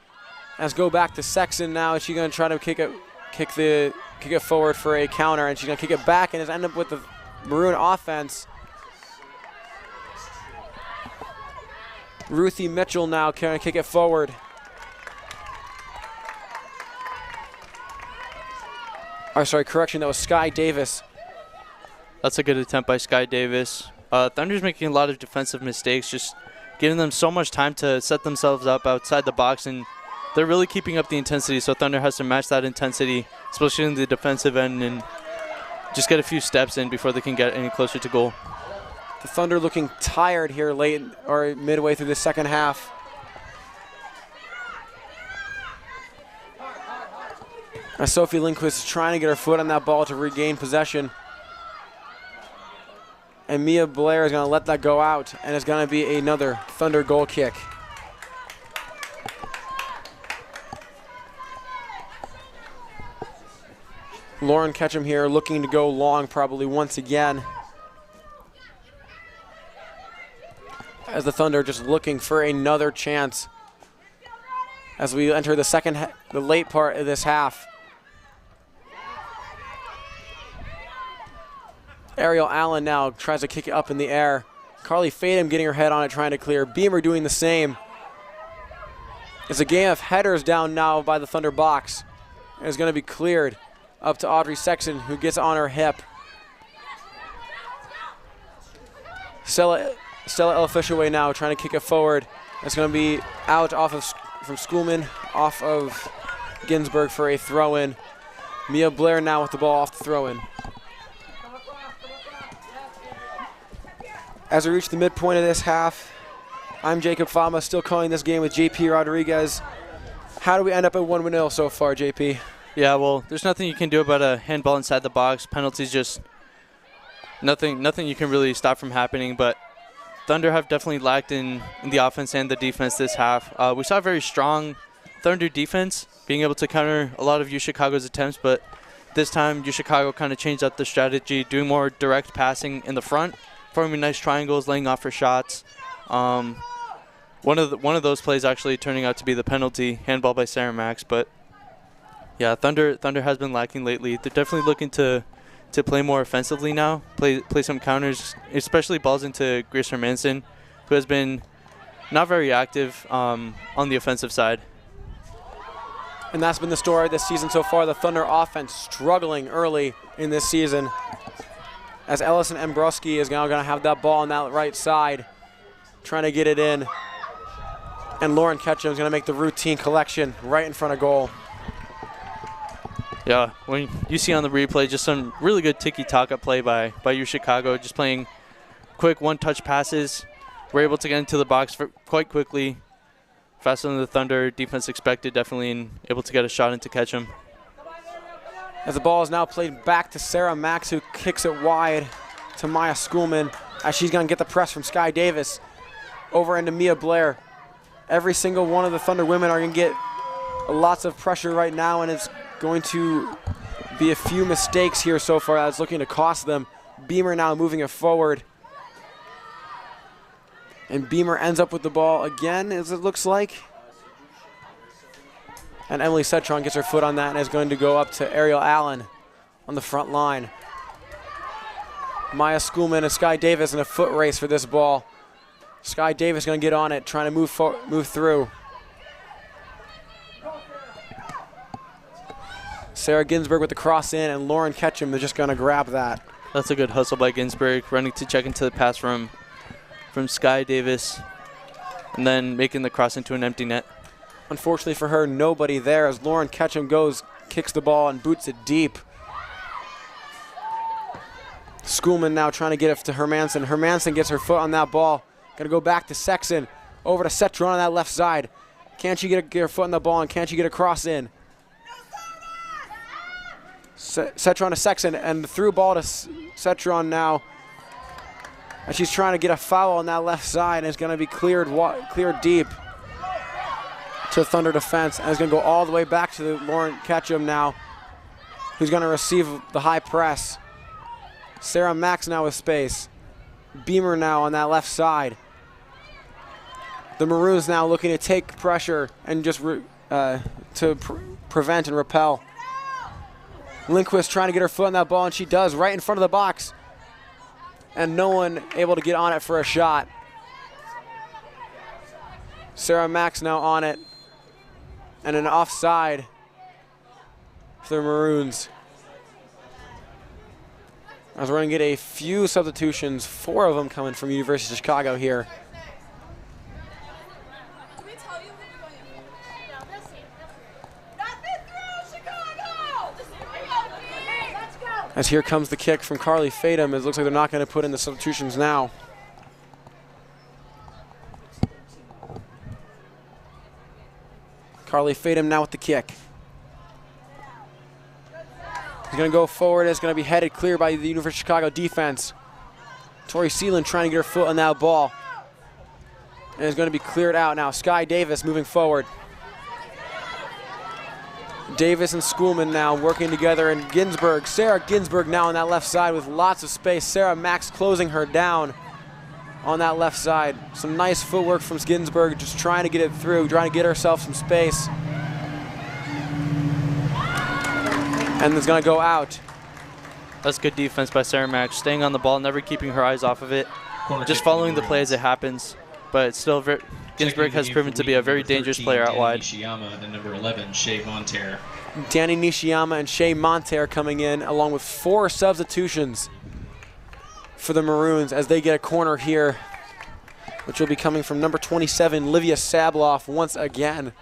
Let's go back to Sexton now. She's going to try to kick it forward for a counter, and she's going to kick it back and is end up with the Maroon offense. Ruthie Mitchell now can kick it forward. Correction, that was Sky Davis. That's a good attempt by Sky Davis. Thunder's making a lot of defensive mistakes, just giving them so much time to set themselves up outside the box, and they're really keeping up the intensity, so Thunder has to match that intensity, especially in the defensive end, and just get a few steps in before they can get any closer to goal. The Thunder looking tired here late or midway through the second half. As Sophie Lindquist is trying to get her foot on that ball to regain possession. And Mia Blair is going to let that go out, and it's going to be another Thunder goal kick. Lauren Ketchum here looking to go long probably once again, as the Thunder just looking for another chance as we enter the late part of this half. Ariel Allen now tries to kick it up in the air. Carly Fadum getting her head on it, trying to clear. Beamer doing the same. It's a game of headers down now by the Thunder box. And it's going to be cleared up to Audrey Sexton, who gets on her hip. Stella El Fishaway now trying to kick it forward. It's going to be out from Schoolman, off of Ginsburg for a throw-in. Mia Blair now with the ball off the throw-in. As we reach the midpoint of this half, I'm Jacob Fama, still calling this game with JP Rodriguez. How do we end up at 1-0 so far, JP? Yeah, well, there's nothing you can do about a handball inside the box. Penalties, just nothing you can really stop from happening, but Thunder have definitely lacked in the offense and the defense this half. We saw a very strong Thunder defense, being able to counter a lot of UChicago's attempts, but this time UChicago kind of changed up the strategy, doing more direct passing in the front, forming nice triangles, laying off for shots. One of those plays actually turning out to be the penalty, handball by Sarah Max. But yeah, Thunder has been lacking lately. They're definitely looking to play more offensively now, play some counters, especially balls into Grace Hermanson, who has been not very active on the offensive side. And that's been the story this season so far. The Thunder offense struggling early in this season, as Ellison Ambrosky is now going to have that ball on that right side, trying to get it in. And Lauren Ketchum is going to make the routine collection right in front of goal. Yeah, when you see on the replay just some really good tiki-taka play by UChicago, just playing quick one-touch passes. We're able to get into the box quite quickly, faster than the Thunder defense expected, definitely, and able to get a shot into Ketchum. As the ball is now played back to Sarah Max, who kicks it wide to Maya Schoolman, as she's going to get the press from Sky Davis over into Mia Blair. Every single one of the Thunder women are going to get lots of pressure right now, and it's going to be a few mistakes here so far that's looking to cost them. Beamer now moving it forward. And Beamer ends up with the ball again, as it looks like. And Emily Cetron gets her foot on that and is going to go up to Ariel Allen on the front line. Maya Schoolman and Sky Davis in a foot race for this ball. Sky Davis going to get on it, trying to move through. Sarah Ginsburg with the cross in, and Lauren Ketchum is just going to grab that. That's a good hustle by Ginsburg, running to check into the pass from from Sky Davis, and then making the cross into an empty net. Unfortunately for her, nobody there as Lauren Ketchum kicks the ball and boots it deep. Schoolman now trying to get it to Hermanson. Hermanson gets her foot on that ball. Gonna go back to Sexton. Over to Cetron on that left side. Can't she get her foot on the ball and can't she get a cross in? Cetron to Sexton and the through ball to Cetron now. And she's trying to get a foul on that left side and it's gonna be cleared deep to Thunder defense. And it's gonna go all the way back to Lauren Ketchum now, who's gonna receive the high press. Sarah Max now with space. Beamer now on that left side. The Maroons now looking to take pressure and just prevent and repel. Lindquist trying to get her foot on that ball, and she does right in front of the box. And no one able to get on it for a shot. Sarah Max now on it. And an offside for the Maroons. As we're going to get a few substitutions, 4 of them coming from University of Chicago here. As here comes the kick from Carly Fadum. It looks like they're not going to put in the substitutions now. Carly Fadum now with the kick. He's going to go forward. It's going to be headed clear by the University of Chicago defense. Tori Seeland trying to get her foot on that ball. And it's going to be cleared out now. Sky Davis moving forward. Davis and Schoolman now working together, and Ginsburg, Sarah Ginsburg now on that left side with lots of space. Sarah Max closing her down on that left side. Some nice footwork from Ginsburg, just trying to get it through, trying to get herself some space. And it's going to go out. That's good defense by Sarah Max, staying on the ball, never keeping her eyes off of it, just following the play as it happens. But it's still Ginsburg has proven to be a very dangerous player out wide. Nishiyama and number 11, Shea Monterre. Danny Nishiyama and Shea Monterre coming in, along with 4 substitutions for the Maroons as they get a corner here, which will be coming from number 27, Livia Sabloff once again.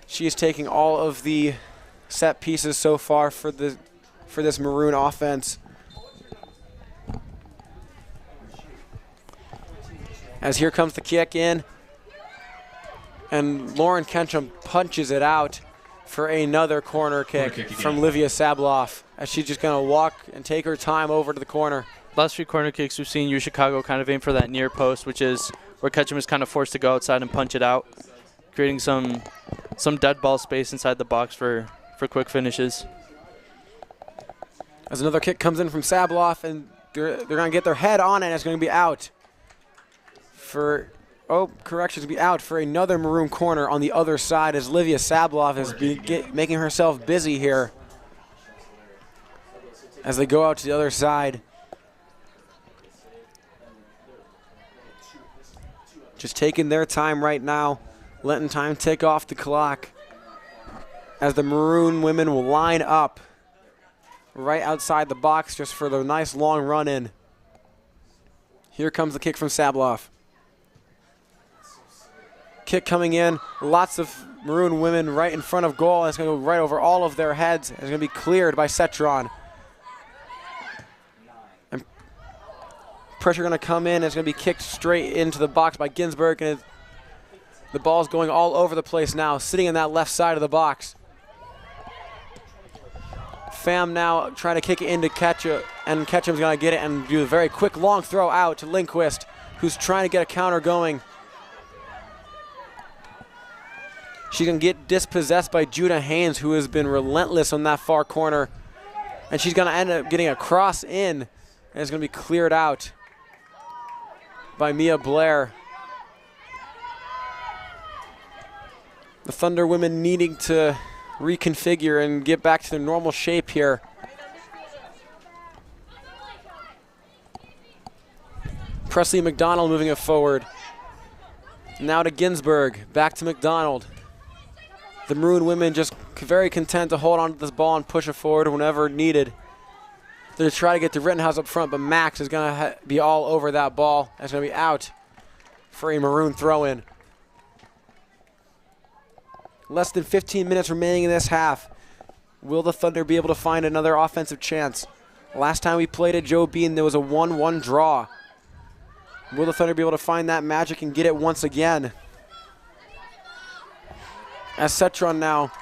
She is taking all of the set pieces so far for this Maroon offense. As here comes the kick in, and Lauren Ketchum punches it out for another corner kick from Livia Sabloff, as she's just going to walk and take her time over to the corner. Last 3 corner kicks we've seen Chicago kind of aim for that near post, which is where Ketchum is kind of forced to go outside and punch it out, creating some dead ball space inside the box for quick finishes. As another kick comes in from Sabloff, and they're going to get their head on it, and it's going to be out. Corrections be out for another Maroon corner on the other side as Livia Sabloff is making herself busy here as they go out to the other side. Just taking their time right now, letting time tick off the clock as the Maroon women will line up right outside the box just for the nice long run in. Here comes the kick from Sabloff. Kick coming in, lots of Maroon women right in front of goal. It's going to go right over all of their heads. It's going to be cleared by Cetron. And pressure going to come in. It's going to be kicked straight into the box by Ginsburg, and the ball's going all over the place now, sitting in that left side of the box. Pham now trying to kick it into Ketchum, and Ketchum's going to get it and do a very quick long throw out to Lindquist, who's trying to get a counter going. She's going to get dispossessed by Judah Haynes, who has been relentless on that far corner. And she's going to end up getting a cross in, and it's going to be cleared out by Mia Blair. The Thunder women needing to reconfigure and get back to their normal shape here. Presley McDonald moving it forward. Now to Ginsburg, back to McDonald. The Maroon women just very content to hold on to this ball and push it forward whenever needed. They're trying to get to Rittenhouse up front, but Max is going to be all over that ball. That's going to be out for a Maroon throw-in. Less than 15 minutes remaining in this half. Will the Thunder be able to find another offensive chance? Last time we played at Joe Bean, there was a 1-1 draw. Will the Thunder be able to find that magic and get it once again? As Cetron now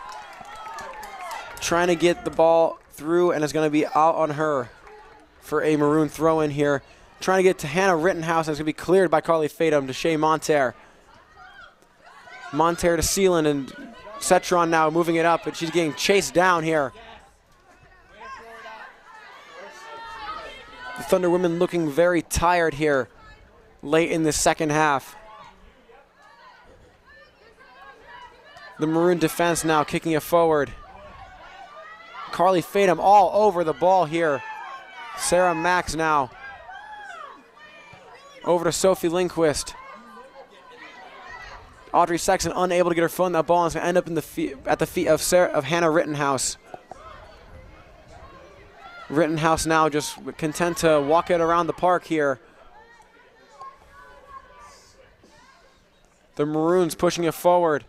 trying to get the ball through, and it's going to be out on her for a Maroon throw-in here. Trying to get to Hannah Rittenhouse, and it's going to be cleared by Carly Fatum to Shea Monterre. Monterre to Seelan, and Cetron now moving it up, but she's getting chased down here. The Thunder women looking very tired here late in the second half. The Maroon defense now kicking it forward. Carly Fatum all over the ball here. Sarah Max now over to Sophie Lindquist. Audrey Sexton unable to get her foot in that ball, and it's going to end up in at the feet of Hannah Rittenhouse. Rittenhouse now just content to walk it around the park here. The Maroons pushing it forward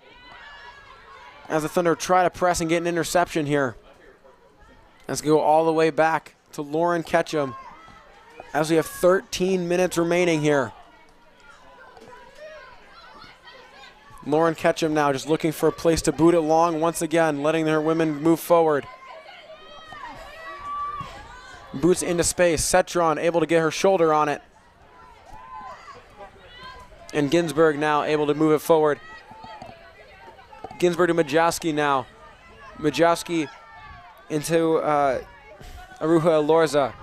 as the Thunder try to press and get an interception here. Let's go all the way back to Lauren Ketchum as we have 13 minutes remaining here. Lauren Ketchum now just looking for a place to boot it long once again, letting her women move forward. Boots into space. Cetron able to get her shoulder on it. And Ginsburg now able to move it forward. Ginsburg to Majowski now. Majowski into Aruja Lorza.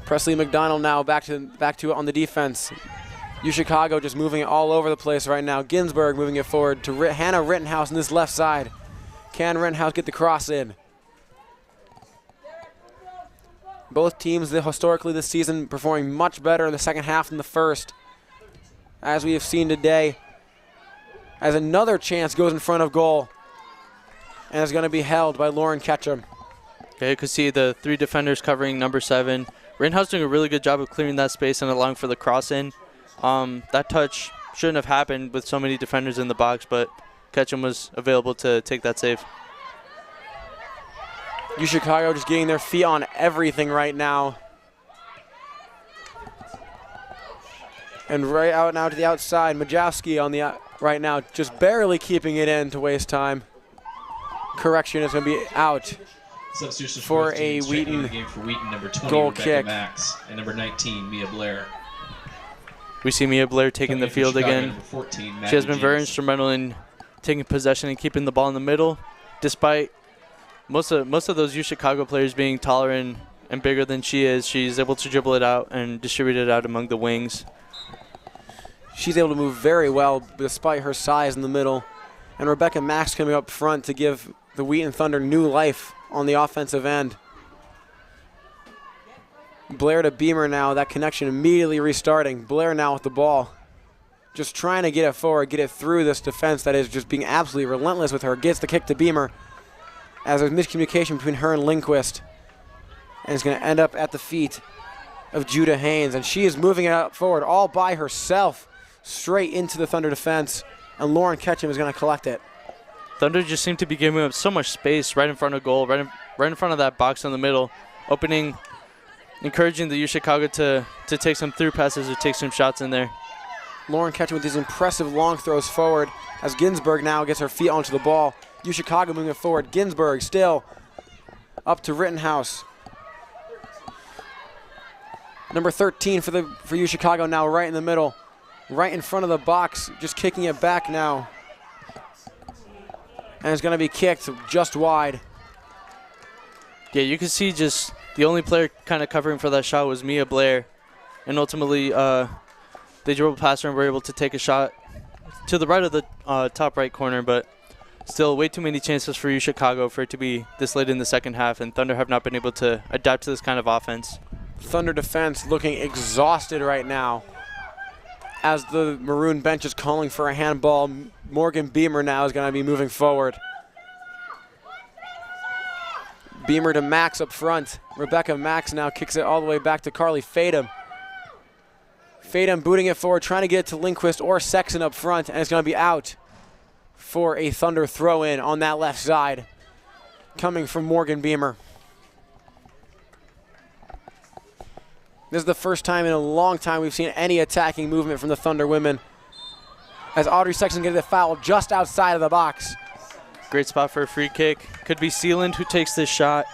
Presley McDonald now back to it on the defense. UChicago just moving it all over the place right now. Ginsburg moving it forward to Hannah Rittenhouse on this left side. Can Rittenhouse get the cross in? Both teams historically this season performing much better in the second half than the first, as we have seen today, as another chance goes in front of goal and is going to be held by Lauren Ketchum. Okay, you can see the three defenders covering number 7. Rittenhouse doing a really good job of clearing that space and allowing for the cross in. That touch shouldn't have happened with so many defenders in the box, but Ketchum was available to take that save. UChicago just getting their feet on everything right now. And right out now to the outside, Majowski on the right now, just barely keeping it in to waste time. Correction is going to be out for a Wheaton number 20, goal Rebecca kick. Max, and number 19, Mia Blair. We see Mia Blair taking the field again. Number 14, she has been very instrumental in taking possession and keeping the ball in the middle, despite most of those UChicago players being taller and bigger than she is. She's able to dribble it out and distribute it out among the wings. She's able to move very well despite her size in the middle. And Rebecca Max coming up front to give the Wheaton Thunder new life on the offensive end. Blair to Beamer now, that connection immediately restarting. Blair now with the ball. Just trying to get it forward, get it through this defense that is just being absolutely relentless with her. Gets the kick to Beamer as there's miscommunication between her and Lindquist. And it's going to end up at the feet of Judah Haynes. And she is moving it up forward all by herself straight into the Thunder defense. And Lauren Ketchum is going to collect it. Thunder just seem to be giving up so much space right in front of goal, right in front of that box in the middle, encouraging the UChicago to take some through passes or take some shots in there. Lauren Ketchum with these impressive long throws forward as Ginsburg now gets her feet onto the ball. UChicago moving it forward. Ginsburg still up to Rittenhouse. Number 13 for UChicago now right in the middle, right in front of the box, just kicking it back now. And it's going to be kicked just wide. Yeah, you can see just the only player kind of covering for that shot was Mia Blair. And ultimately, they dribbled past her and were able to take a shot to the right of the top right corner, but still way too many chances for UChicago for it to be this late in the second half, and Thunder have not been able to adapt to this kind of offense. Thunder defense looking exhausted right now as the Maroon bench is calling for a handball. Morgan Beamer now is going to be moving forward. Beamer to Max up front. Rebecca Max now kicks it all the way back to Carly Fadum. Fadum booting it forward, trying to get it to Lindquist or Sexton up front, and it's going to be out for a Thunder throw-in on that left side, coming from Morgan Beamer. This is the first time in a long time we've seen any attacking movement from the Thunder women, as Audrey Sexton gets a foul just outside of the box. Great spot for a free kick. Could be Sealand who takes this shot.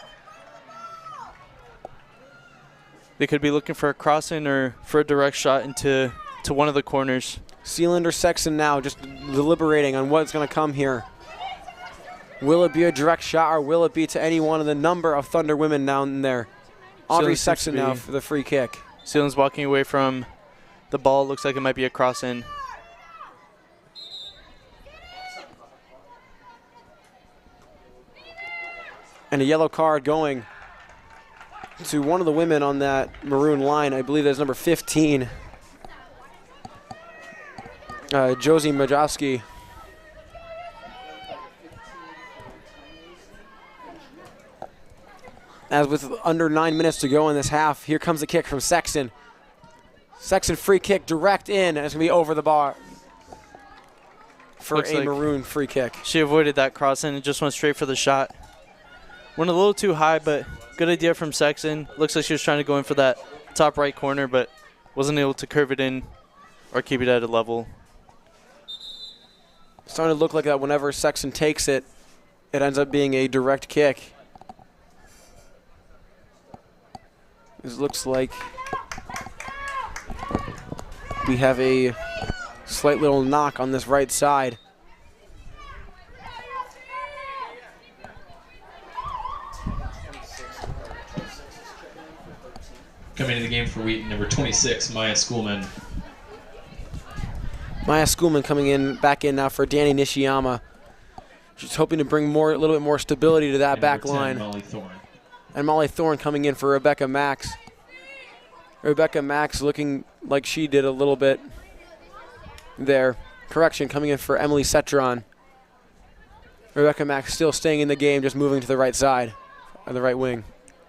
They could be looking for a cross-in or for a direct shot into one of the corners. Sealand or Sexton now just deliberating on what's going to come here. Will it be a direct shot or will it be to any one of the number of Thunder women down there? Audrey Sexton now for the free kick. Sealand's walking away from the ball. Looks like it might be a cross-in. And a yellow card going to one of the women on that maroon line. I believe that's number 15. Josie Majowski. As with under 9 minutes to go in this half, here comes the kick from Sexton. Sexton free kick direct in, and it's going to be over the bar for Looks a like maroon free kick. She avoided that cross-in and just went straight for the shot. Went a little too high, but good idea from Sexton. Looks like she was trying to go in for that top right corner, but wasn't able to curve it in or keep it at a level. It's starting to look like that whenever Sexton takes it, it ends up being a direct kick. This looks like we have a slight little knock on this right side. Coming into the game for Wheaton, number 26, Maya Schoolman. Maya Schoolman coming back in now for Danny Nishiyama. She's hoping to bring a little bit more stability to that And back number 10, line. Molly Thorne. And Molly Thorne coming in for Rebecca Max. Rebecca Max looking like she did a little bit there. Correction, coming in for Emily Cetron. Rebecca Max still staying in the game, just moving to the right side, on the right wing.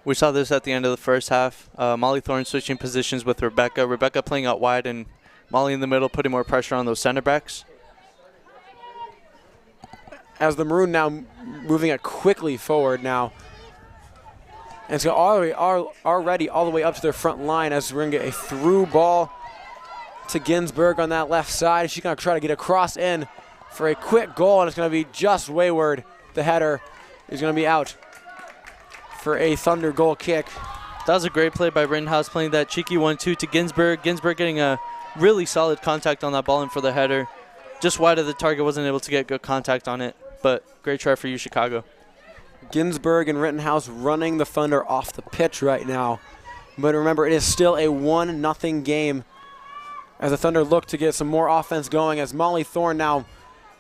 We saw this at the end of the first half. Molly Thorne switching positions with Rebecca. Rebecca playing out wide and Molly in the middle, putting more pressure on those center backs. As the Maroon now moving it quickly forward now. And it's already all the way up to their front line as we're going to get a through ball to Ginsburg on that left side. She's going to try to get a cross in for a quick goal, and it's going to be just wayward. The header is going to be out for a Thunder goal kick. That was a great play by Rittenhouse, playing that cheeky 1-2 to Ginsburg. Ginsburg getting a really solid contact on that ball and for the header. Just wide of the target, wasn't able to get good contact on it, but great try for you, Chicago. Ginsburg and Rittenhouse running the Thunder off the pitch right now. But remember, it is still a 1-0 game as the Thunder look to get some more offense going, as Molly Thorne now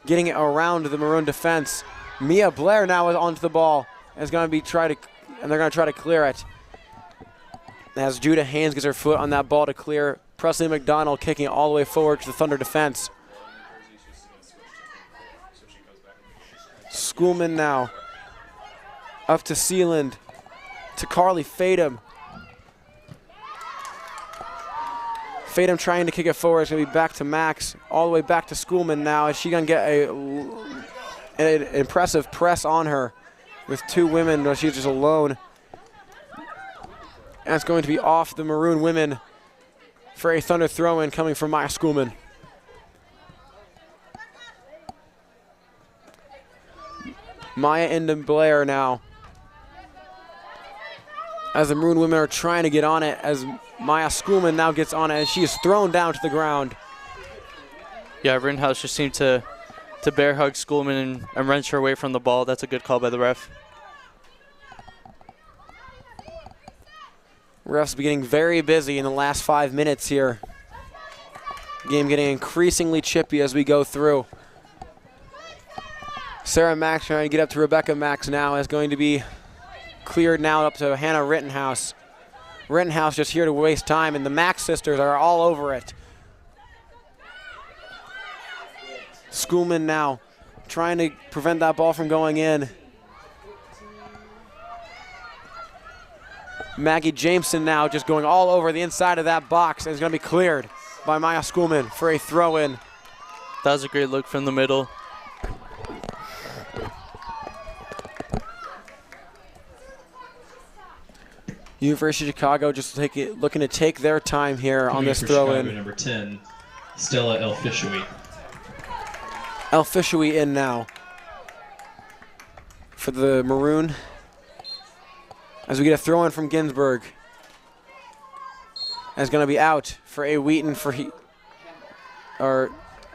getting it around the Maroon defense. Mia Blair now is onto the ball and is going to be and they're going to try to clear it. As Judah Haynes gets her foot on that ball to clear, Presley McDonald kicking it all the way forward to the Thunder defense. Schoolman now up to Sealand, to Carly Fadum. Fadum trying to kick it forward. It's going to be back to Max, all the way back to Schoolman now. Is she going to get an impressive press on her with two women, but she's just alone. And it's going to be off the Maroon women for a Thunder throw-in coming from Maya Schoolman. Maya into Blair now, as the Maroon women are trying to get on it, as Maya Schoolman now gets on it, and she is thrown down to the ground. Yeah, Rittenhouse just seemed to bear hug Schoolman and wrench her away from the ball. That's a good call by the ref. Refs getting very busy in the last 5 minutes here. Game getting increasingly chippy as we go through. Sarah Max trying to get up to Rebecca Max now, is going to be cleared now up to Hannah Rittenhouse. Rittenhouse just here to waste time, and the Max sisters are all over it. Schoolman now trying to prevent that ball from going in. Maggie Jameson now just going all over the inside of that box, and is going to be cleared by Maya Schoolman for a throw-in. That was a great look from the middle. University of Chicago just looking to take their time here on this throw-in. Number 10, Stella El-Fishoui. El-Fishoui in now for the Maroon. As we get a throw-in from Ginsburg. And it's going to be out for a Wheaton or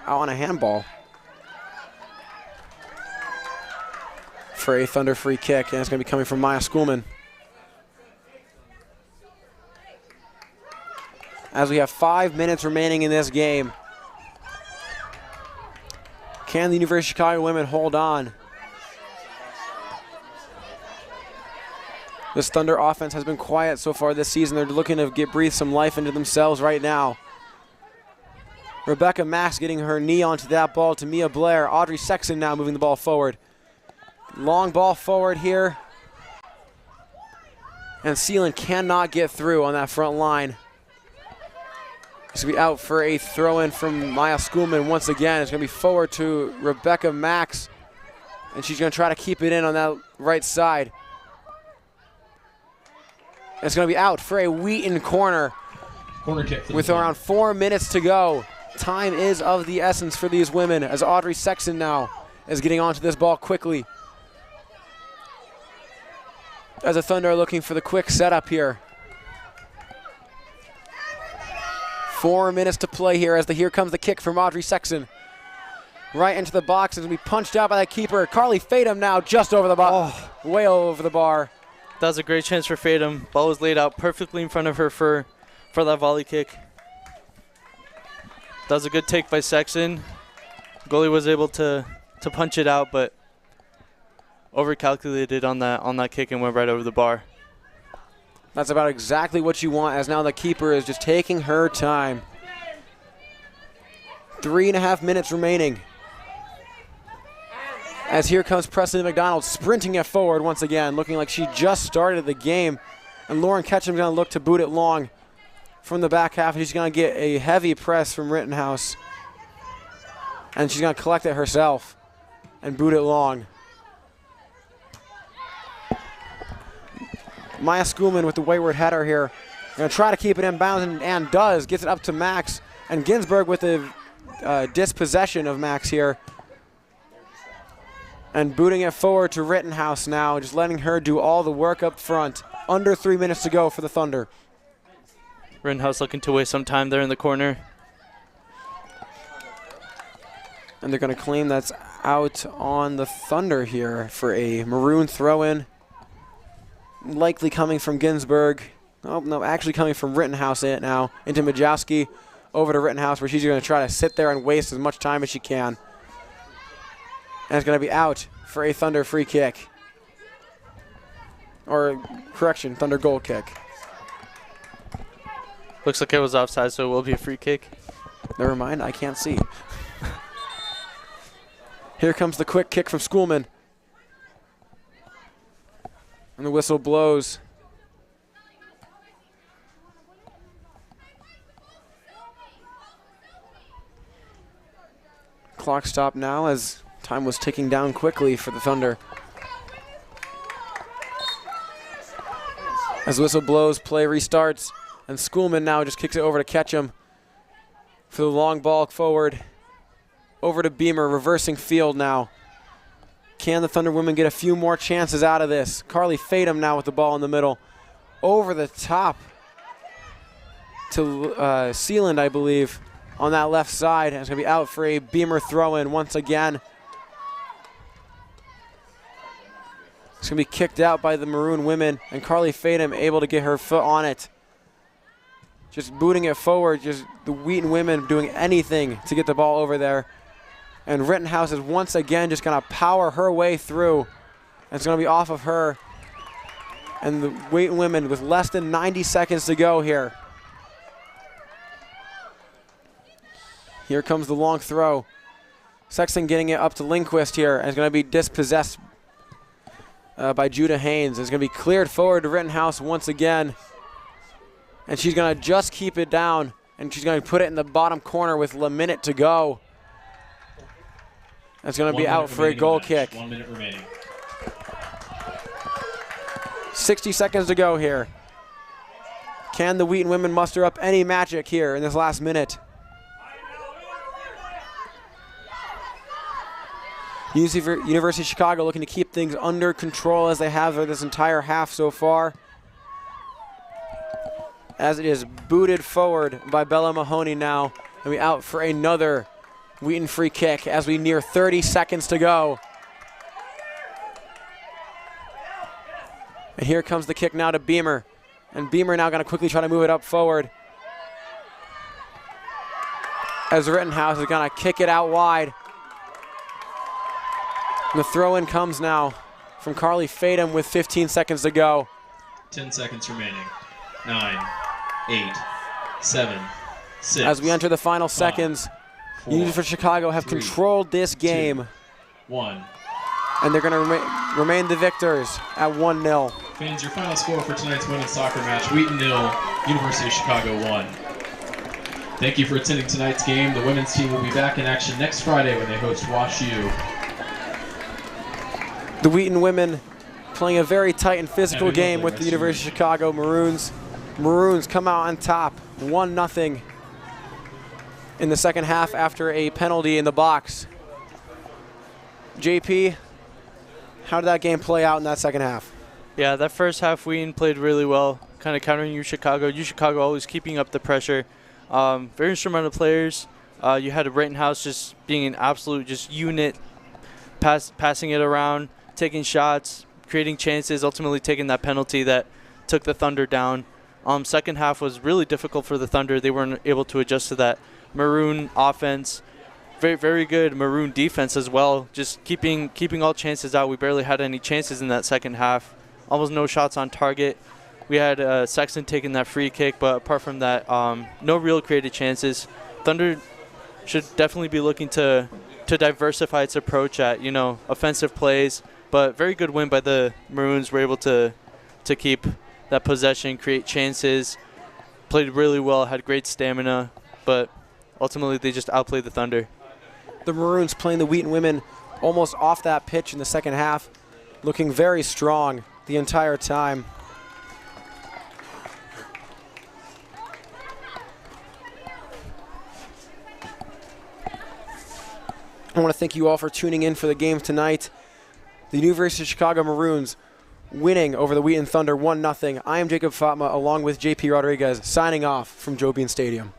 out on a handball. For a Thunder free kick, and it's going to be coming from Maya Schoolman. As we have 5 minutes remaining in this game. Can the University of Chicago women hold on? This Thunder offense has been quiet so far this season. They're looking to breathe some life into themselves right now. Rebecca Max getting her knee onto that ball to Mia Blair. Audrey Sexton now moving the ball forward. Long ball forward here. And Sealand cannot get through on that front line. It's going to be out for a throw-in from Maya Schoolman once again. It's going to be forward to Rebecca Max. And she's going to try to keep it in on that right side. It's going to be out for a Wheaton corner. Corner kick with around 4 minutes to go. Time is of the essence for these women as Audrey Sexton now is getting onto this ball quickly. As the Thunder are looking for the quick setup here. 4 minutes to play here as here comes the kick from Audrey Sexton. Right into the box, and be punched out by that keeper. Carly Fadum now just over the bar, way over the bar. That was a great chance for Fadum. Ball was laid out perfectly in front of her for that volley kick. That was a good take by Sexton. Goalie was able to punch it out, but overcalculated on that kick and went right over the bar. That's about exactly what you want, as now the keeper is just taking her time. 3.5 minutes remaining. As here comes Presley McDonald sprinting it forward once again, looking like she just started the game. And Lauren Ketchum's going to look to boot it long from the back half. She's going to get a heavy press from Rittenhouse. And she's going to collect it herself and boot it long. Maya Schoolman with the wayward header here. Going to try to keep it in bounds and does. Gets it up to Max. And Ginsburg with the dispossession of Max here. And booting it forward to Rittenhouse now, just letting her do all the work up front. Under 3 minutes to go for the Thunder. Rittenhouse looking to waste some time there in the corner. And they're going to claim that's out on the Thunder here for a Maroon throw-in. Likely coming from Ginsburg. Oh, no, actually coming from Rittenhouse now into Majowski. Over to Rittenhouse, where she's going to try to sit there and waste as much time as she can. And it's going to be out for a Thunder free kick. Or, correction, Thunder goal kick. Looks like it was offside, so it will be a free kick. Never mind, I can't see. Here comes the quick kick from Schoolman. And the whistle blows. Clock stop now as time was ticking down quickly for the Thunder. As whistle blows, play restarts, and Schoolman now just kicks it over to Ketchum for the long ball forward. Over to Beamer, reversing field now. Can the Thunder women get a few more chances out of this? Carly Fadum now with the ball in the middle. Over the top to Sealand, I believe, on that left side. And it's going to be out for a Beamer throw-in once again. It's going to be kicked out by the Maroon women, and Carly Fadum able to get her foot on it. Just booting it forward, just the Wheaton women doing anything to get the ball over there. And Rittenhouse is once again just going to power her way through. And it's going to be off of her. And the Wheaton women with less than 90 seconds to go here. Here comes the long throw. Sexton getting it up to Lindquist here, and it's going to be dispossessed by Judah Haynes. It's going to be cleared forward to Rittenhouse once again. And she's going to just keep it down. And she's going to put it in the bottom corner with a minute to go. That's going to be out for a goal kick. 1 minute remaining. 60 seconds to go here. Can the Wheaton women muster up any magic here in this last minute? University of Chicago looking to keep things under control as they have this entire half so far. As it is booted forward by Bella Mahoney now. And we out for another Wheaton free kick as we near 30 seconds to go. And here comes the kick now to Beamer. And Beamer now going to quickly try to move it up forward. As Rittenhouse is going to kick it out wide. And the throw-in comes now from Carly Fadum with 15 seconds to go. 10 seconds remaining. 9, 8, 7, 6. As we enter the final 5, seconds, 4, University of Chicago have 3, controlled this game. 2, 1. And they're going to remain the victors at 1-0. Fans, your final score for tonight's women's soccer match, Wheaton 0, University of Chicago 1. Thank you for attending tonight's game. The women's team will be back in action next Friday when they host Wash U. The Wheaton women playing a very tight and physical game with the University of Chicago Maroons. Maroons come out on top, 1-0 in the second half after a penalty in the box. JP, how did that game play out in that second half? Yeah, that first half Wheaton played really well, kind of countering U Chicago. U Chicago always keeping up the pressure. Very instrumental players. You had Rittenhouse just being an absolute just unit, passing it around, taking shots, creating chances, ultimately taking that penalty that took the Thunder down. Second half was really difficult for the Thunder. They weren't able to adjust to that Maroon offense. Very, very good Maroon defense as well. Just keeping all chances out. We barely had any chances in that second half. Almost no shots on target. We had Sexton taking that free kick, but apart from that, no real created chances. Thunder should definitely be looking to diversify its approach at, offensive plays. But very good win by the Maroons. Were able to keep that possession, create chances, played really well, had great stamina, but ultimately they just outplayed the Thunder. The Maroons playing the Wheaton women almost off that pitch in the second half, looking very strong the entire time. I want to thank you all for tuning in for the game tonight. The University of Chicago Maroons winning over the Wheaton Thunder 1-0. I am Jacob Fatma along with JP Rodriguez signing off from Joe Bean Stadium.